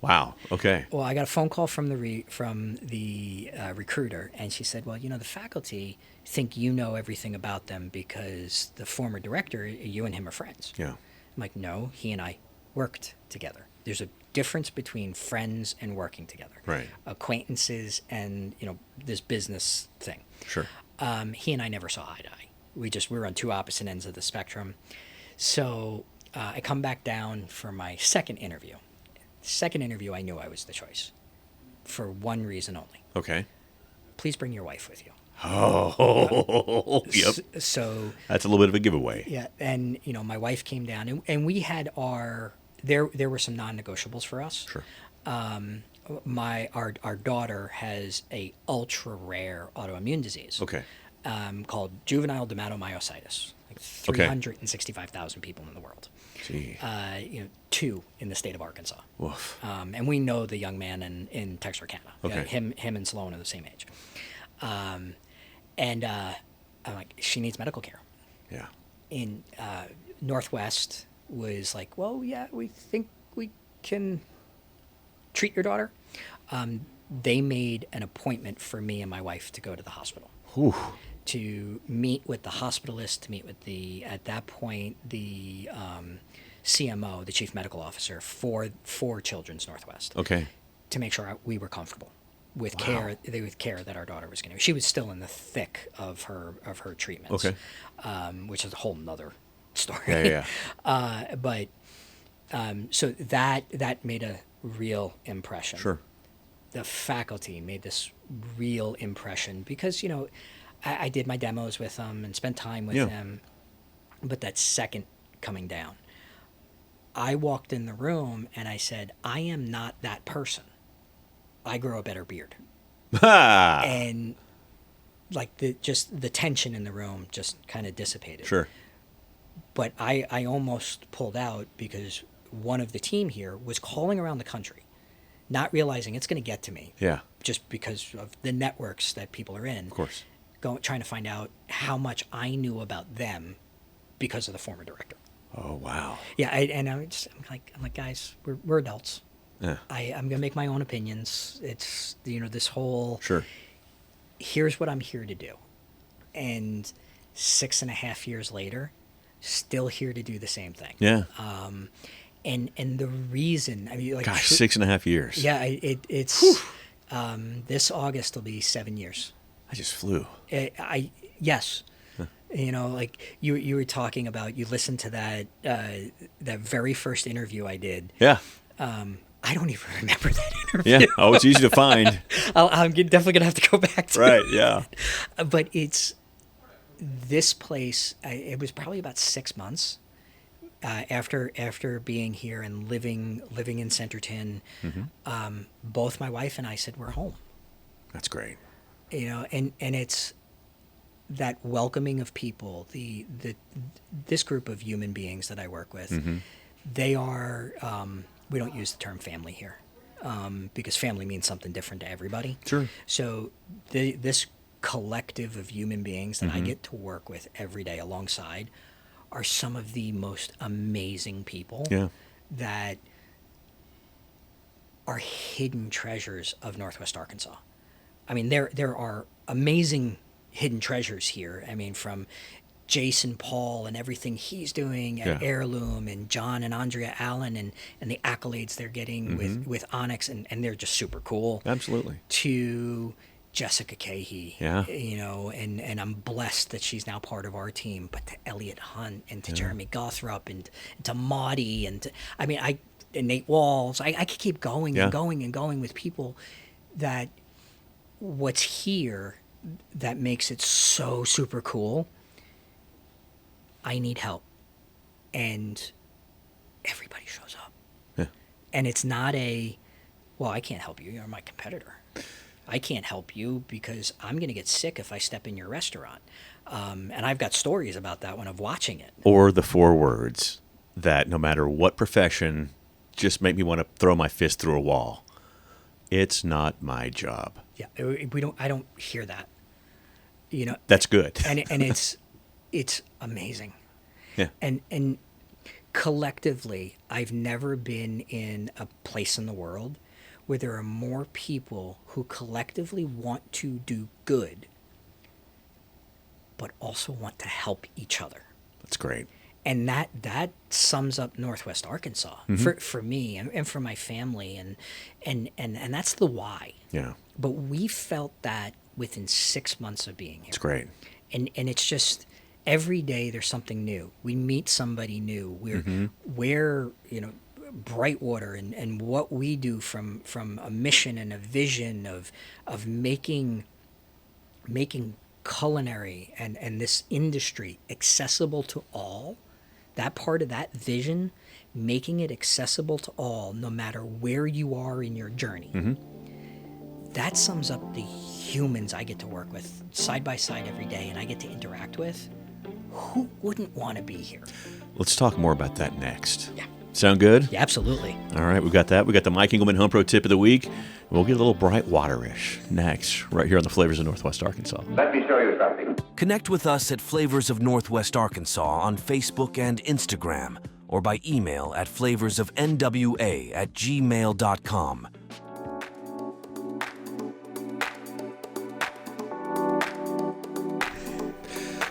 Wow. Okay. Well, I got a phone call from the recruiter, and she said, "Well, the faculty think you know everything about them because the former director, you and him are friends." Yeah. I'm like, "No, he and I worked together. There's a difference between friends and working together. Right. Acquaintances and this business thing." Sure. He and I never saw eye to eye. We were on 2 opposite ends of the spectrum. So I come back down for my second interview. Second interview, I knew I was the choice for one reason only. Okay. Please bring your wife with you. Oh, yep. So that's a little bit of a giveaway. Yeah, and my wife came down, and we had our there were some non-negotiables for us. Sure. Our daughter has a ultra rare autoimmune disease. Okay. Called juvenile dermatomyositis. Like 365,000 people in the world. Gee. 2 in the state of Arkansas. Woof. And we know the young man in Texarkana. Okay. Him and Sloan are the same age. I'm like, she needs medical care. Yeah. In Northwest was like, well, yeah, we think we can treat your daughter. They made an appointment for me and my wife to go to the hospital. Whew. To meet with the hospitalist, to meet with at that point, the CMO, the chief medical officer for Children's Northwest. Okay. To make sure we were comfortable with care that our daughter was going to. She was still in the thick of her treatments. Okay. Which is a whole nother story. Yeah. So that made a real impression. Sure. The faculty made this real impression because, I did my demos with them and spent time with them. But that second coming down, I walked in the room and I said, I am not that person. I grow a better beard. And like the tension in the room just kind of dissipated. Sure. But I almost pulled out because one of the team here was calling around the country, not realizing it's going to get to me. Yeah. Just because of the networks that people are in. Of course. Trying to find out how much I knew about them because of the former director. Oh, wow. Yeah, I'm like, guys, we're adults. Yeah. I'm gonna make my own opinions. It's this whole. Sure. Here's what I'm here to do, and 6.5 years later, still here to do the same thing. Yeah. And the reason, gosh, 6.5 years. Yeah, it's this August will be 7 years. I just flew. Yes. Huh. You were talking about, you listened to that very first interview I did. Yeah. I don't even remember that interview. Yeah. Oh, it's easy to find. I'm definitely going to have to go back to it. Right, yeah. But it's this place, it was probably about 6 months after being here and living in Centerton. Mm-hmm. Both my wife and I said, we're home. That's great. And it's that welcoming of people, this group of human beings that I work with, mm-hmm. They are, we don't use the term family here, because family means something different to everybody. Sure. So this collective of human beings that mm-hmm. I get to work with every day alongside are some of the most amazing people that are hidden treasures of Northwest Arkansas. I mean, there are amazing hidden treasures here. I mean, from Jason Paul and everything he's doing at Heirloom, and John and Andrea Allen and the accolades they're getting mm-hmm. with Onyx, and they're just super cool. Absolutely. To Jessica Cahey, yeah. And I'm blessed that she's now part of our team, but to Elliot Hunt and to Jeremy Gothrup and to Maudie and Nate Walls. I could keep going and going and going with people that what's here that makes it so super cool. I need help, and everybody shows up. Yeah. And it's not I can't help you. You're my competitor. I can't help you because I'm going to get sick if I step in your restaurant. And I've got stories about that when I'm watching it. Or the 4 words that no matter what profession just make me want to throw my fist through a wall. It's not my job. Yeah, I don't hear that. That's good. and it's amazing. Yeah. And collectively, I've never been in a place in the world where there are more people who collectively want to do good, but also want to help each other. That's great. And that sums up Northwest Arkansas mm-hmm. for me and for my family, and that's the why. Yeah. But we felt that within 6 months of being here. It's great. And it's just every day there's something new. We meet somebody new. We're Brightwater and what we do from a mission and a vision of making culinary and this industry accessible to all that part of that vision, making it accessible to all, no matter where you are in your journey, that sums up the humans I get to work with side by side every day and I get to interact with. Who wouldn't want to be here? Let's talk more about that next. Yeah. Sound good? Yeah, absolutely. All right, we got that. We got the Mike Engelman Home Pro Tip of the Week. We'll get a little Brightwater-ish next, right here on the Flavors of Northwest Arkansas. Let me show you something. Connect with us at Flavors of Northwest Arkansas on Facebook and Instagram, or by email at flavorsofnwa@gmail.com.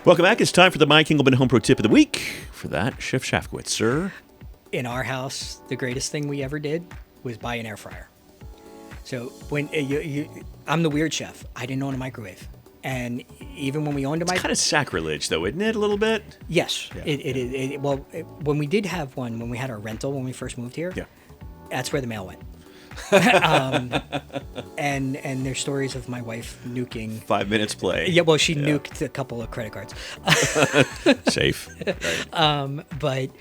Welcome back. It's time for the Mike Engelman Home Pro Tip of the Week. For that, Chef Shafkowitz, sir. In our house, the greatest thing we ever did was buy an air fryer. So when I'm the weird chef. I didn't own a microwave. And even when we owned a microwave... It's kind of sacrilege, though, isn't it, a little bit? Yes. Yeah. When we did have one, when we had our rental, when we first moved here, that's where the mail went. And there's stories of my wife nuking 5 minutes play. Yeah, well, she nuked a couple of credit cards. Safe. Right. But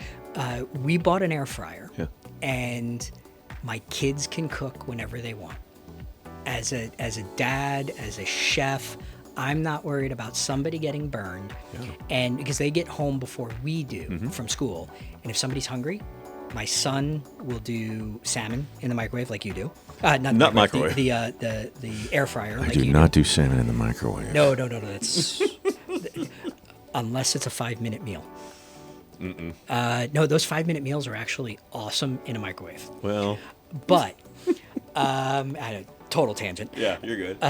we bought an air fryer, and my kids can cook whenever they want. As a dad, as a chef, I'm not worried about somebody getting burned, and because they get home before we do from school, and if somebody's hungry, my son will do salmon in the microwave like you do. Not microwave. The air fryer. I do not do salmon in the microwave. No. That's unless it's a 5-minute meal. No, those 5-minute meals are actually awesome in a microwave. Well, but I had a total tangent. Yeah, you're good.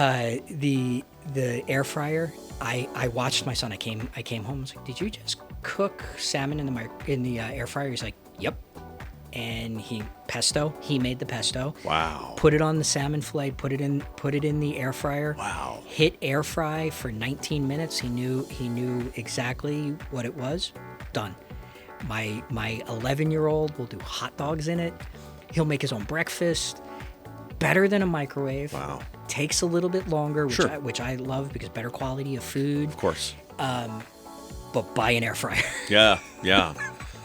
The air fryer. I watched my son. I came home. I was like, "Did you just cook salmon in the air fryer?" He's like, "Yep." And he made the pesto. Wow. Put it on the salmon fillet, put it in the air fryer. Wow. Hit air fry for 19 minutes. He knew exactly what it was. Done. My 11-year-old will do hot dogs in it. He'll make his own breakfast. Better than a microwave. Wow. Takes a little bit longer, Sure. which I love because better quality of food. Of course. But buy an air fryer. Yeah.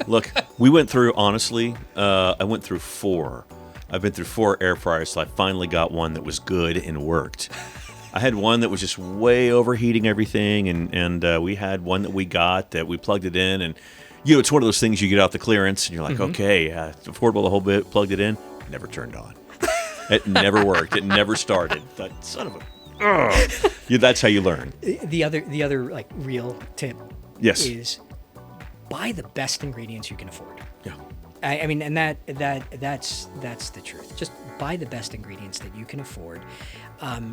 Look, we went through, honestly, I went through 4. I've been through 4 air fryers, so I finally got one that was good and worked. I had one that was just way overheating everything, and we had one that we got that we plugged it in, and it's one of those things you get out the clearance, and you're like, okay, it's affordable the whole bit, plugged it in, never turned on. It never worked. It never started. That son of a... that's how you learn. The other like real tip is buy the best ingredients you can afford. Yeah. I mean, and that's the truth. Just buy the best ingredients that you can afford.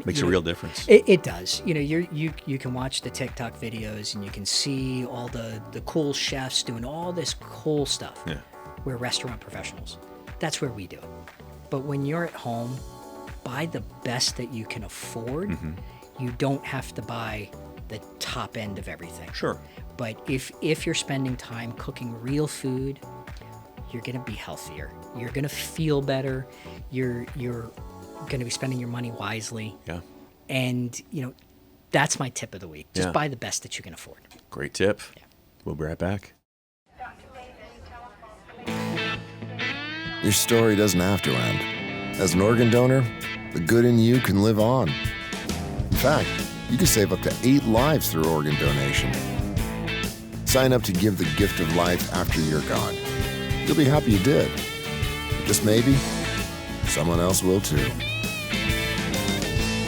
Makes a real difference. It does. You can watch the TikTok videos and you can see all the cool chefs doing all this cool stuff. Yeah. We're restaurant professionals. That's where we do it. But when you're at home, buy the best that you can afford. You don't have to buy the top end of everything. Sure. But if you're spending time cooking real food, you're going to be healthier. You're going to feel better. You're going to be spending your money wisely. Yeah. And, that's my tip of the week. Just buy the best that you can afford. Great tip. Yeah. We'll be right back. Your story doesn't have to end. As an organ donor, the good in you can live on. In fact, you can save up to 8 lives through organ donation. Sign up to give the gift of life after you're gone. You'll be happy you did. Just maybe, someone else will too.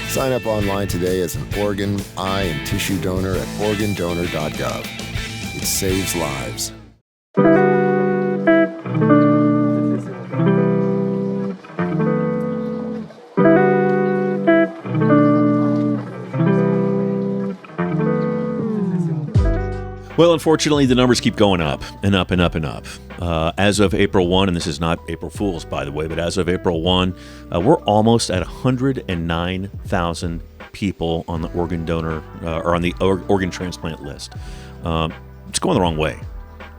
Sign up online today as an organ, eye, and tissue donor at organdonor.gov. It saves lives. Well, unfortunately, the numbers keep going up and up and up and up. As of April 1, and this is not April Fool's, by the way, but as of April 1, we're almost at 109,000 people on the organ donor or on the organ transplant list. It's going the wrong way.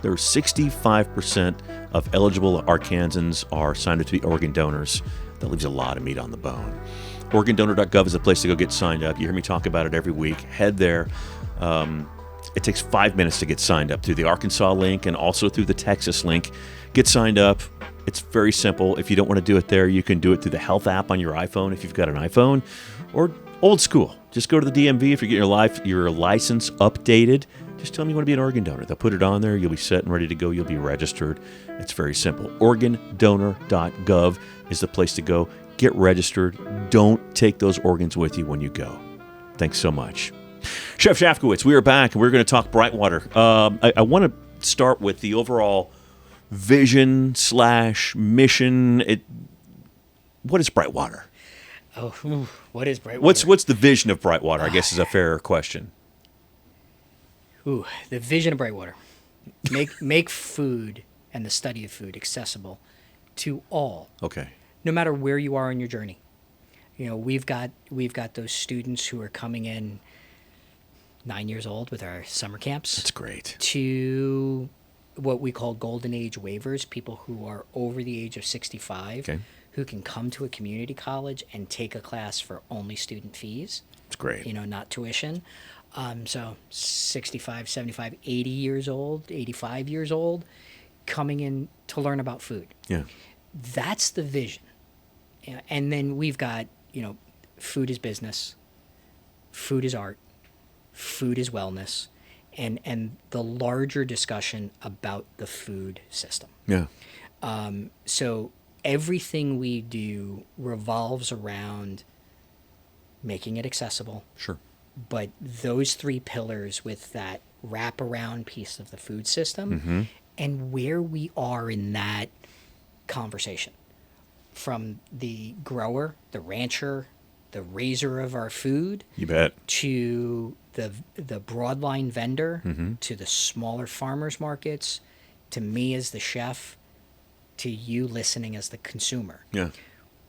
There are 65% of eligible Arkansans are signed up to be organ donors. That leaves a lot of meat on the bone. Organdonor.gov is the place to go get signed up. You hear me talk about it every week. Head there. It takes 5 minutes to get signed up through the Arkansas link and also through the Texas link. Get signed up. It's very simple. If you don't want to do it there, you can do it through the health app on your iPhone if you've got an iPhone, or old school. Just go to the DMV if you're getting your license updated. Just tell them you want to be an organ donor. They'll put it on there. You'll be set and ready to go. You'll be registered. It's very simple. Organdonor.gov is the place to go. Get registered. Don't take those organs with you when you go. Thanks so much. Chef Shafkowitz, we are back, and we're going to talk Brightwater. I want to start with the overall vision / mission. What is Brightwater? Oh, what is Brightwater? What's the vision of Brightwater, I guess, is a fair question. Ooh, the vision of Brightwater. Make food and the study of food accessible to all. Okay. No matter where you are on your journey. You know, we've got those students who are coming in 9 years old with our summer camps. That's great. To what we call golden age waivers, people who are over the age of 65, who can come to a community college and take a class for only student fees. That's great. You know, not tuition. So 65, 75, 80 years old, 85 years old, coming in to learn about food. Yeah. That's the vision. And then we've got, food is business, food is art, food is wellness, and the larger discussion about the food system. Yeah. So everything we do revolves around making it accessible. Sure. But those three pillars with that wraparound piece of the food system and where we are in that conversation. From the grower, the rancher, the raiser of our food. You bet. To the broadline vendor, to the smaller farmers markets, to me as the chef, to you listening as the consumer. Yeah.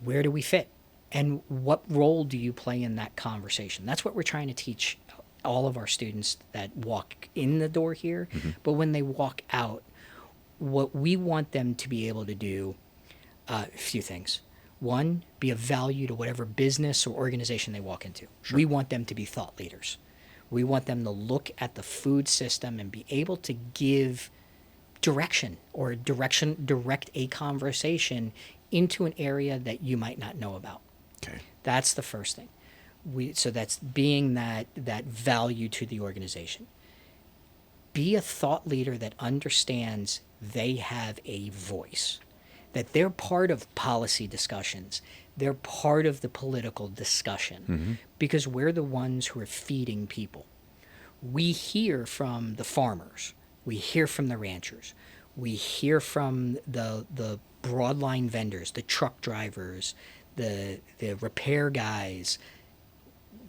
Where do we fit? And what role do you play in that conversation? That's what we're trying to teach all of our students that walk in the door here. But when they walk out, what we want them to be able to do, a few things. One, be of value to whatever business or organization they walk into. Sure. We want them to be thought leaders. We want them to look at the food system and be able to give direction or direct a conversation into an area that you might not know about. Okay. That's the first thing. So that's being that value to the organization. Be a thought leader that understands they have a voice, that they're part of policy discussions. They're part of the political discussion because we're the ones who are feeding people. We hear from the farmers. We hear from the ranchers. We hear from the broadline vendors, the truck drivers, the repair guys.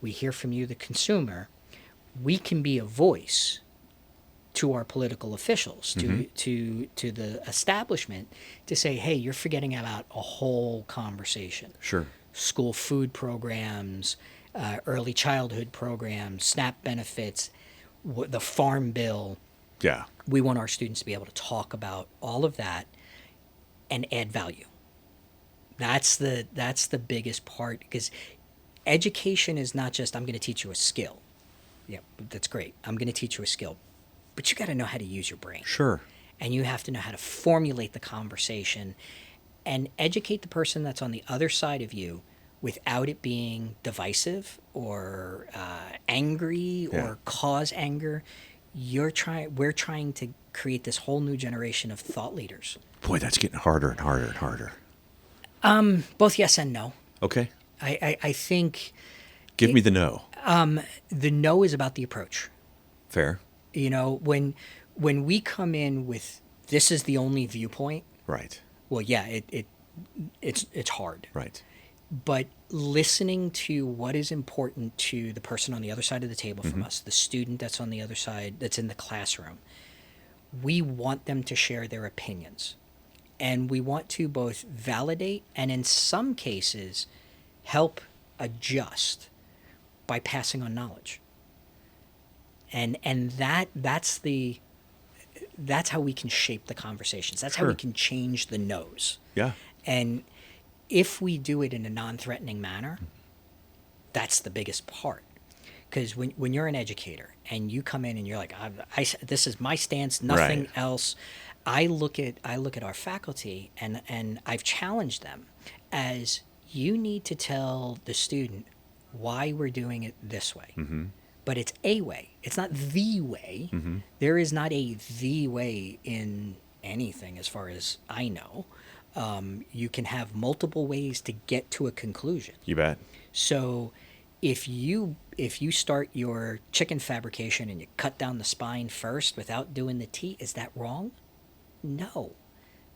We hear from you, the consumer. We can be a voice to our political officials, to the establishment, to say, hey, you're forgetting about a whole conversation. Sure. School food programs, early childhood programs, SNAP benefits, the Farm Bill. Yeah. We want our students to be able to talk about all of that and add value. That's the biggest part, because education is not just, I'm going to teach you a skill. Yeah, that's great. I'm going to teach you a skill. But you got to know how to use your brain. Sure. And you have to know how to formulate the conversation and educate the person that's on the other side of you without it being divisive or angry or cause anger. We're trying to create this whole new generation of thought leaders. Boy, that's getting harder and harder and harder. Both yes and no. Okay. I think... Give me the no. The no is about the approach. Fair. You know, when we come in with this is the only viewpoint. Right. Well, yeah, it's hard. Right. But listening to what is important to the person on the other side of the table from us, the student that's on the other side, that's in the classroom, we want them to share their opinions. And we want to both validate and in some cases help adjust by passing on knowledge. And that's how we can shape the conversations. That's how we can change the no's. Yeah. And if we do it in a non-threatening manner, that's the biggest part. Because when you're an educator and you come in and you're like, this is my stance, nothing Right. else. I look at our faculty and I've challenged them as you need to tell the student why we're doing it this way. But it's a way. It's not the way. There is not a the way in anything as far as I know. You can have multiple ways to get to a conclusion. You bet. So if you start your chicken fabrication and you cut down the spine first without doing the teat, is that wrong? No.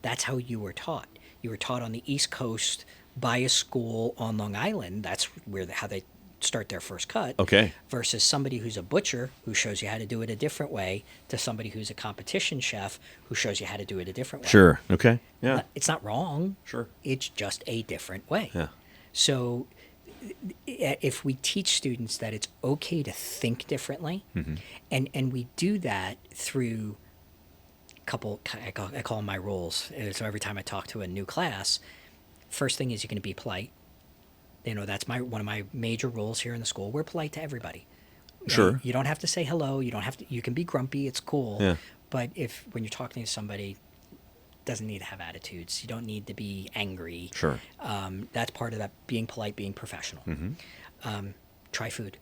That's how you were taught. You were taught on the East Coast by a school on Long Island. That's how they start their first cut. Okay. Versus somebody who's a butcher who shows you how to do it a different way to somebody who's a competition chef who shows you how to do it a different way. Sure. Okay. Yeah. It's not wrong. Sure. It's just a different way. Yeah. So if we teach students that it's okay to think differently, and we do that through I call them my rules. So every time I talk to a new class, first thing is you're going to be polite. That's one of my major rules here in the school. We're polite to everybody. Sure. You don't have to say hello. You can be grumpy. It's cool. Yeah. But when you're talking to somebody, doesn't need to have attitudes. You don't need to be angry. Sure. That's part of that, being polite, being professional. Try food.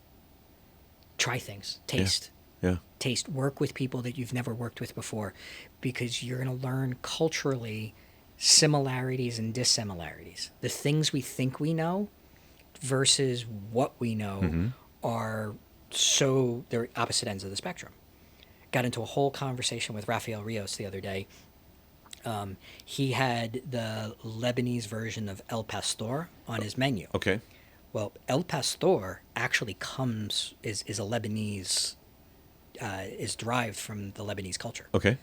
Try things. Taste. Yeah. Taste. Work with people that you've never worked with before, because you're going to learn culturally similarities and dissimilarities. The things we think we know versus what we know they're opposite ends of the spectrum. Got into a whole conversation with Rafael Rios the other day. He had the Lebanese version of El Pastor on his menu. Okay. Well, El Pastor actually is a Lebanese, is derived from the Lebanese culture. Okay.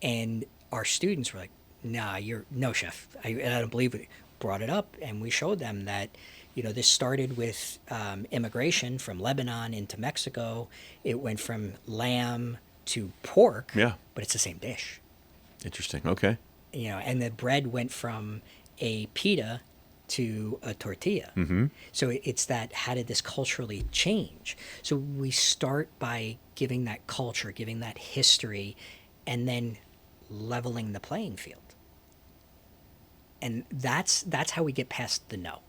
And our students were like, no, chef. I don't believe it. Brought it up, and we showed them that, this started with immigration from Lebanon into Mexico. It went from lamb to pork. Yeah. But it's the same dish. Interesting. Okay. And the bread went from a pita to a tortilla. So it's that, how did this culturally change? So we start by giving that culture, giving that history, and then leveling the playing field. And that's how we get past the no.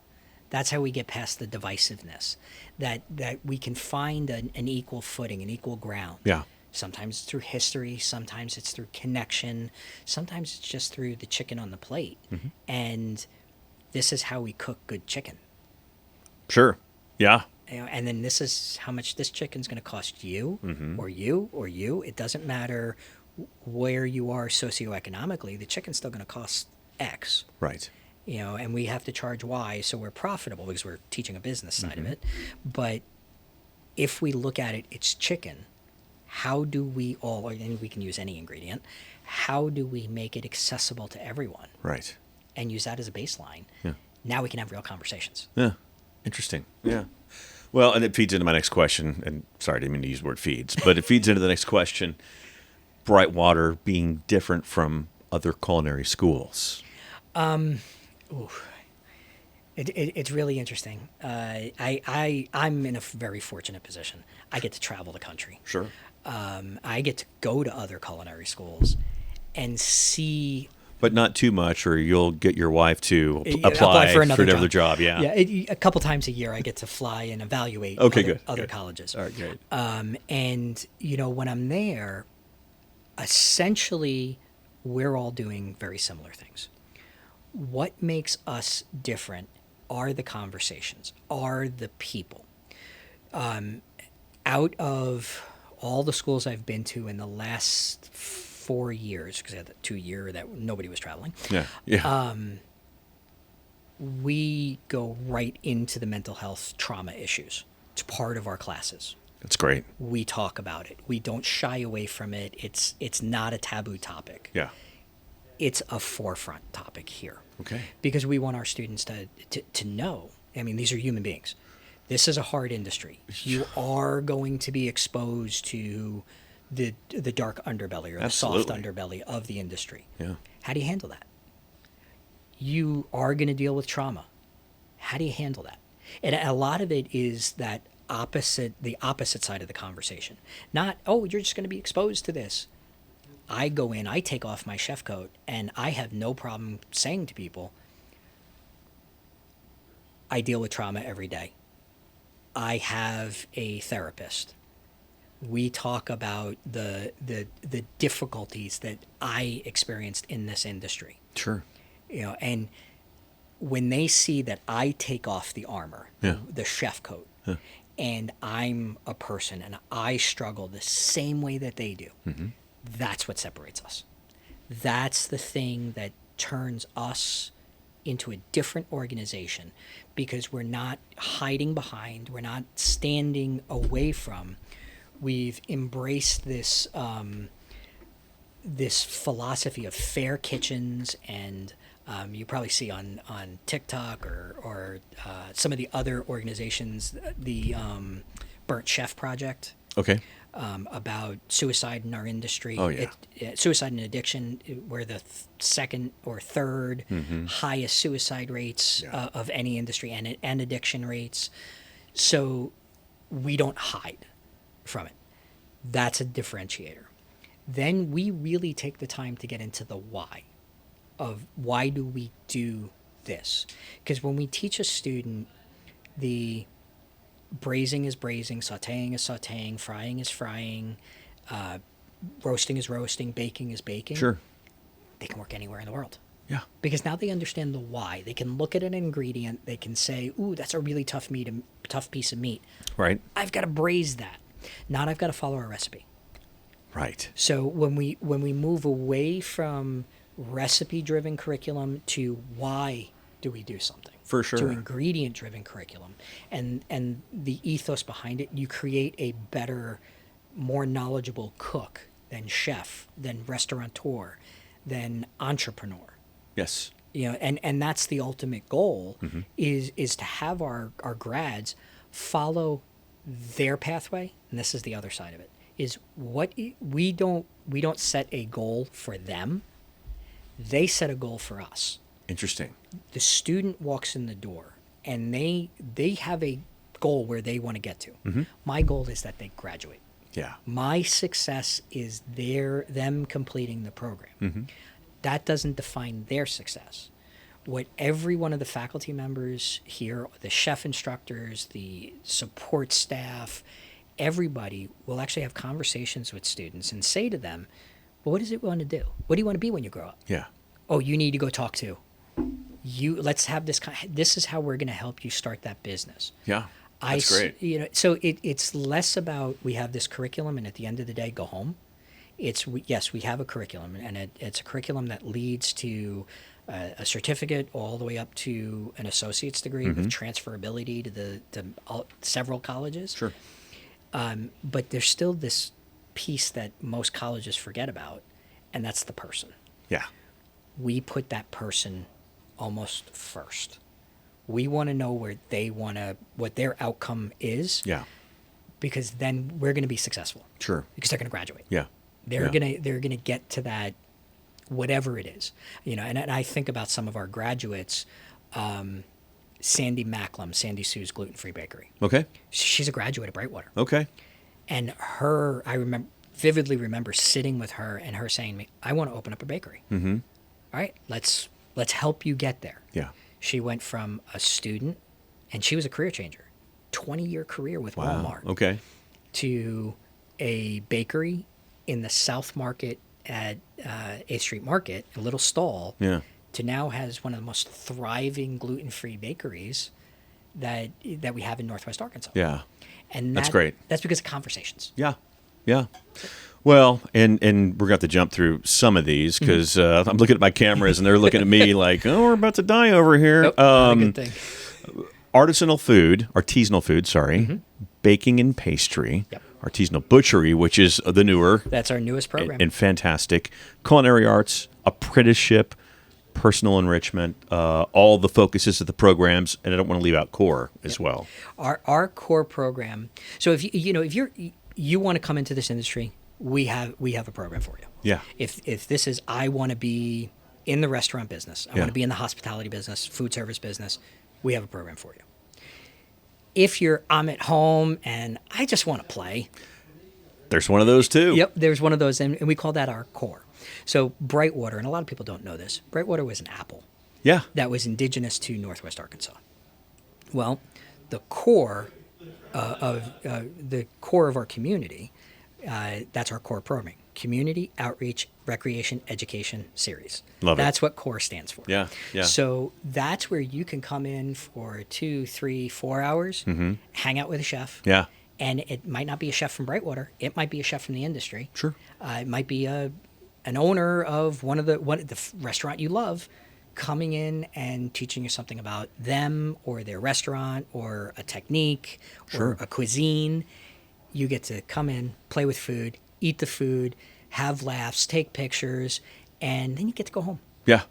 That's how we get past the divisiveness, that we can find an equal footing, an equal ground. Yeah. Sometimes it's through history, sometimes it's through connection, sometimes it's just through the chicken on the plate. And this is how we cook good chicken. Sure. Yeah. And then this is how much this chicken's going to cost you, or you, or you. It doesn't matter where you are socioeconomically. The chicken's still going to cost X. Right. And we have to charge Y, so we're profitable because we're teaching a business side of it. But if we look at it, it's chicken. How do we and we can use any ingredient, how do we make it accessible to everyone? Right. And use that as a baseline. Yeah. Now we can have real conversations. Yeah. Interesting. Yeah. Well, and it feeds into my next question. And sorry, I didn't mean to use the word feeds, but it feeds into the next question. Brightwater being different from other culinary schools. It's really interesting. I'm in a very fortunate position. I get to travel the country. Sure. I get to go to other culinary schools and see. But not too much, or you'll get your wife to apply for another job. Yeah. A couple times a year, I get to fly and evaluate other colleges. All right, great. And when I'm there, essentially, we're all doing very similar things. What makes us different are the conversations, are the people. Out of all the schools I've been to in the last 4 years, because I had that 2 year that nobody was traveling. Yeah. We go right into the mental health trauma issues. It's part of our classes. That's great. We talk about it. We don't shy away from it. It's not a taboo topic. Yeah. It's a forefront topic here. Okay. Because we want our students to know. I mean, these are human beings. This is a hard industry. You are going to be exposed to the dark underbelly or the soft underbelly of the industry. Yeah. How do you handle that? You are going to deal with trauma. How do you handle that? And a lot of it is that opposite side of the conversation. Not, oh, you're just going to be exposed to this. I go in, I take off my chef coat, and I have no problem saying to people, I deal with trauma every day. I have a therapist. We talk about the difficulties that I experienced in this industry. Sure. And when they see that I take off the armor, the chef coat, and I'm a person and I struggle the same way that they do, that's what separates us. That's the thing that turns us into a different organization, because we're not hiding behind, we're not standing away from. We've embraced this this philosophy of fair kitchens, and you probably see on TikTok or some of the other organizations, the Burnt Chef Project. Okay. About suicide in our industry. Oh, yeah. Suicide and addiction, we're the second or third highest suicide rates of any industry, and addiction rates. So we don't hide from it. That's a differentiator. Then we really take the time to get into the why of why do we do this? Because when we teach a student the braising is braising, sautéing is sautéing, frying is frying, roasting is roasting, baking is baking. Sure. They can work anywhere in the world. Yeah. Because now they understand the why. They can look at an ingredient. They can say, ooh, that's a really tough piece of meat. Right. I've got to braise that. Not I've got to follow a recipe. Right. So when we move away from recipe-driven curriculum to why do we do something? For sure. To ingredient-driven curriculum, and the ethos behind it, you create a better, more knowledgeable cook than chef, than restaurateur, than entrepreneur. Yes. And that's the ultimate goal, is to have our grads follow their pathway, and this is the other side of it, is what we don't set a goal for them. They set a goal for us. Interesting. The student walks in the door and they have a goal where they want to get to. My goal is that they graduate. Yeah. My success is them completing the program. That doesn't define their success. What every one of the faculty members here, the chef instructors, the support staff, everybody will actually have conversations with students and say to them, well, what does it want to do? What do you want to be when you grow up? Yeah. Oh, you need to go talk to. Let's have this is how we're going to help you start that business. Yeah. That's great. So it's less about we have this curriculum and at the end of the day go home. Yes, we have a curriculum, and it's a curriculum that leads to a certificate all the way up to an associate's degree with transferability to several colleges. Sure. But there's still this piece that most colleges forget about, and that's the person. Yeah. We put that person almost first. We want to know where they want to, what their outcome is. Yeah. Because then we're going to be successful. Sure. Because they're going to graduate. Yeah. They're gonna get to that, whatever it is, And I think about some of our graduates, Sandy Macklem, Sandy Sue's gluten-free bakery. Okay. She's a graduate of Brightwater. Okay. And I vividly remember sitting with her and her saying to me, "I want to open up a bakery. All right, let's help you get there." Yeah. She went from a student, and she was a career changer, 20-year career with Walmart. Okay. To a bakery in the South Market at 8th Street Market, a little stall, to now has one of the most thriving gluten-free bakeries that we have in Northwest Arkansas. Yeah. And that's great. That's because of conversations. Yeah. Yeah. Well, and we're going to have to jump through some of these because I'm looking at my cameras and they're looking at me like, oh, we're about to die over here. Nope, not a good thing. Artisanal food, baking and pastry. Yep. Artisanal butchery, which is the newer. That's our newest program. And fantastic. Culinary arts, apprenticeship, personal enrichment, all the focuses of the programs, and I don't want to leave out core as well. Our core program. So if you want to come into this industry, we have a program for you. Yeah. If this is I want to be in the restaurant business, I want to be in the hospitality business, food service business, we have a program for you. If I'm at home and I just want to play. There's one of those too. Yep, there's one of those, and we call that our core. So Brightwater, and a lot of people don't know this, Brightwater was an apple. Yeah. That was indigenous to Northwest Arkansas. Well, the core of our community, that's our core programming. Community Outreach Recreation Education Series. Love it. That's what CORE stands for. Yeah, yeah. So that's where you can come in for 2, 3, 4 hours, hang out with a chef. Yeah. And it might not be a chef from Brightwater. It might be a chef from the industry. Sure. It might be an owner of one of the restaurant you love, coming in and teaching you something about them or their restaurant or a technique or a cuisine. You get to come in, play with food, eat the food, have laughs, take pictures, and then you get to go home. Yeah.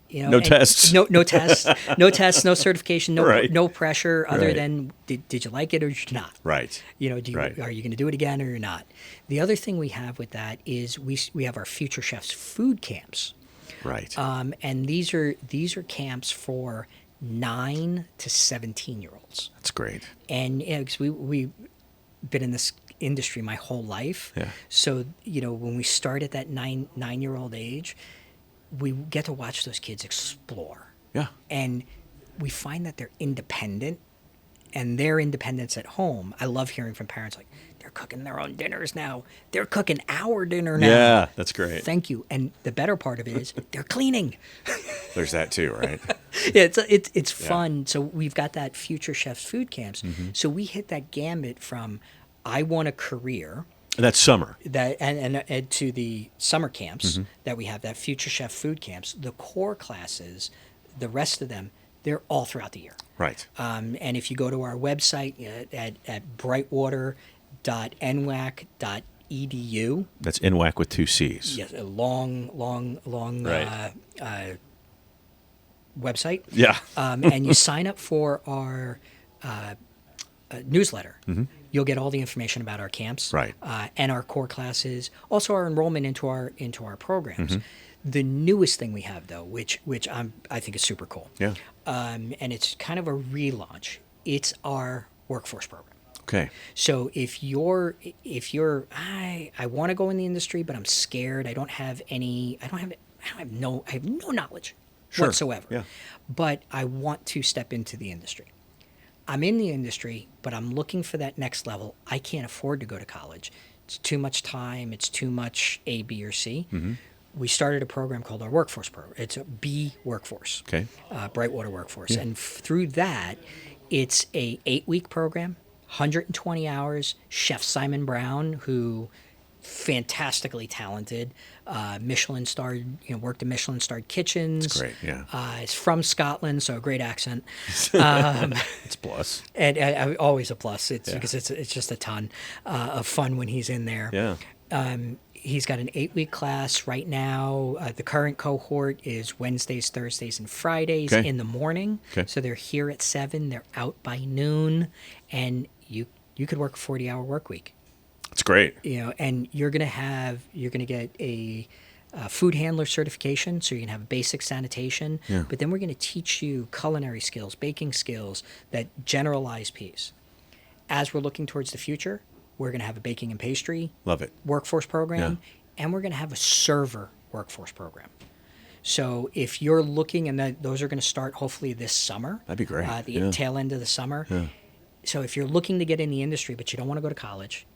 You know, no tests. No tests. No tests. No certification. No Right. no pressure other Right. than did you like it or did you not? Right. You know, Right. Are you going to do it again or you're not? The other thing we have with that is we have our Future Chefs food camps. Right. And these are camps for 9 to 17-year-olds. That's great. And you know, 'cause we've been in this industry my whole life. Yeah. So, you know, when we start at that 9-year-old age, we get to watch those kids explore. Yeah. And we find that they're independent, and their independence at home. I love hearing from parents like, they're cooking their own dinners now. They're cooking our dinner now. Yeah, that's great. Thank you. And the better part of it is they're cleaning. There's that too, right? Yeah, it's fun. So we've got that Future Chefs food camps. So we hit that gambit from I want a career. And that's summer. That and to the summer camps that we have, that Future Chef food camps. The core classes, the rest of them, they're all throughout the year. Right. And if you go to our website at brightwater.nwac.edu. That's NWAC with 2 C's. Yes, a long Right. website. Yeah. And you sign up for our newsletter. You'll get all the information about our camps, Right. And our core classes. Also, our enrollment into our programs. The newest thing we have, though, which I think is super cool. Yeah. And it's kind of a relaunch. It's our workforce program. Okay. So if you're I want to go in the industry, but I'm scared. I have no knowledge whatsoever. Yeah. But I want to step into the industry. I'm in the industry, but I'm looking for that next level. I can't afford to go to college. It's too much time. It's too much A, B, or C. We started a program called our workforce program. It's a B workforce. Okay. Brightwater Workforce. And through that, it's a 8-week program, 120 hours. Chef Simon Brown, who fantastically talented, Michelin starred, worked in Michelin starred kitchens. That's great, yeah. He's from Scotland, so a great accent. It's a plus. And always a plus. Because it's just a ton of fun when he's in there. Yeah. He's got an 8-week class right now. The current cohort is Wednesdays, Thursdays, and Fridays in the morning. Okay. So they're here at 7. They're out by noon, and you could work a 40-hour work week. That's great. And you're gonna get a food handler certification, so you're gonna have basic sanitation. Yeah. But then we're gonna teach you culinary skills, baking skills, that generalized piece. As we're looking towards the future, we're gonna have a baking and pastry Love it. workforce program, and we're gonna have a server workforce program. So if you're looking, and those are gonna start hopefully this summer. That'd be great. The tail end of the summer. Yeah. So if you're looking to get in the industry, but you don't want to go to college,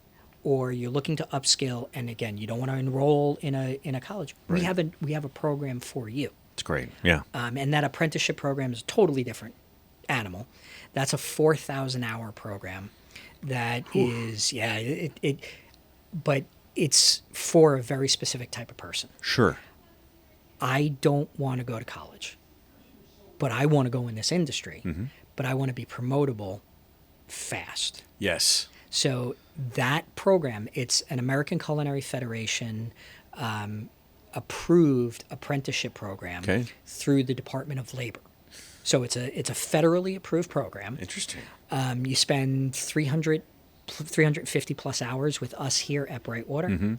or you're looking to upskill, and again, you don't want to enroll in a college, Right. we have a program for you. It's great. Yeah. And that apprenticeship program is a totally different animal. That's a 4,000-hour program. That is, but it's for a very specific type of person. Sure. I don't want to go to college, but I want to go in this industry, but I want to be promotable fast. Yes. So that program, it's an American Culinary Federation approved apprenticeship program through the Department of Labor. So it's a federally approved program. Interesting. You spend 350 plus hours with us here at Brightwater,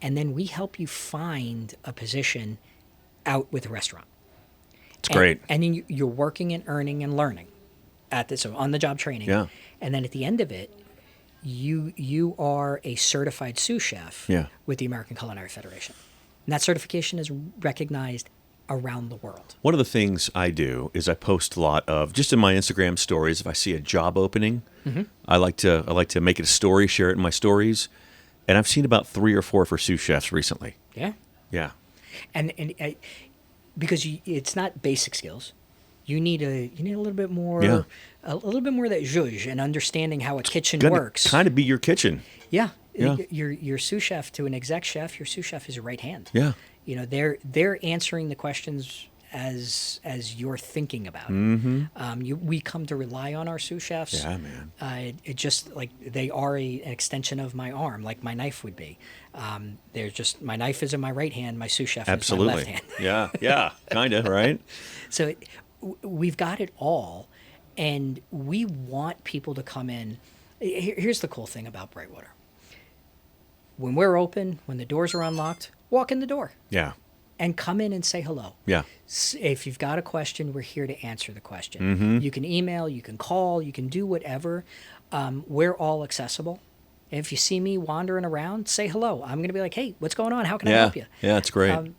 and then we help you find a position out with a restaurant. It's great. And then you're working and earning and learning at this, so on-the-job training. Yeah. And then at the end of it, you are a certified sous chef with the American Culinary Federation. And that certification is recognized around the world. One of the things I do is I post a lot of, just in my Instagram stories, if I see a job opening, I like to make it a story, share it in my stories. And I've seen about 3 or 4 for sous chefs recently. Yeah. Yeah. And because it's not basic skills. You need a little bit more, a little bit more of that zhuzh and understanding how a kitchen works. Kind of be your kitchen. Yeah. Your sous chef to an exec chef, your sous chef is your right hand. Yeah. You know, they're answering the questions as you're thinking about it. We come to rely on our sous chefs. Yeah, man. It just like they are an extension of my arm, like my knife would be. They're just, my knife is in my right hand, my sous chef is in my left hand. Yeah, kind of, right? So we've got it all, and we want people to come in. Here's the cool thing about Brightwater. When we're open, when the doors are unlocked, walk in the door. Yeah. And come in and say hello. Yeah. If you've got a question, we're here to answer the question. You can email, you can call, you can do whatever. We're all accessible. If you see me wandering around, say hello. I'm going to be like, hey, what's going on? How can I help you? Yeah, that's great.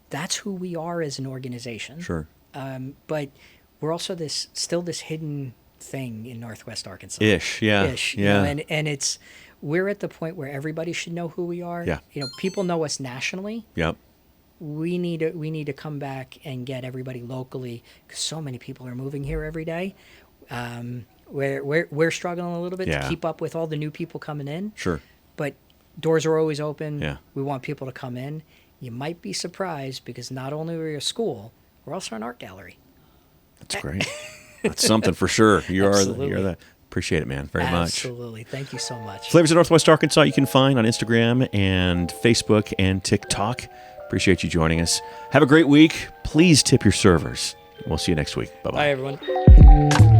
That's who we are as an organization. Sure. But we're also still this hidden thing in Northwest Arkansas. Ish. You know, and we're at the point where everybody should know who we are. Yeah. You know, people know us nationally. Yep. We need to come back and get everybody locally, because so many people are moving here every day. We're struggling a little bit to keep up with all the new people coming in. Sure. But doors are always open. Yeah. We want people to come in. You might be surprised, because not only are we a school, we're also an art gallery. That's great. That's something for sure. You're that. Appreciate it, man, very much. Absolutely. Thank you so much. Flavors of Northwest Arkansas you can find on Instagram and Facebook and TikTok. Appreciate you joining us. Have a great week. Please tip your servers. We'll see you next week. Bye-bye. Bye, everyone.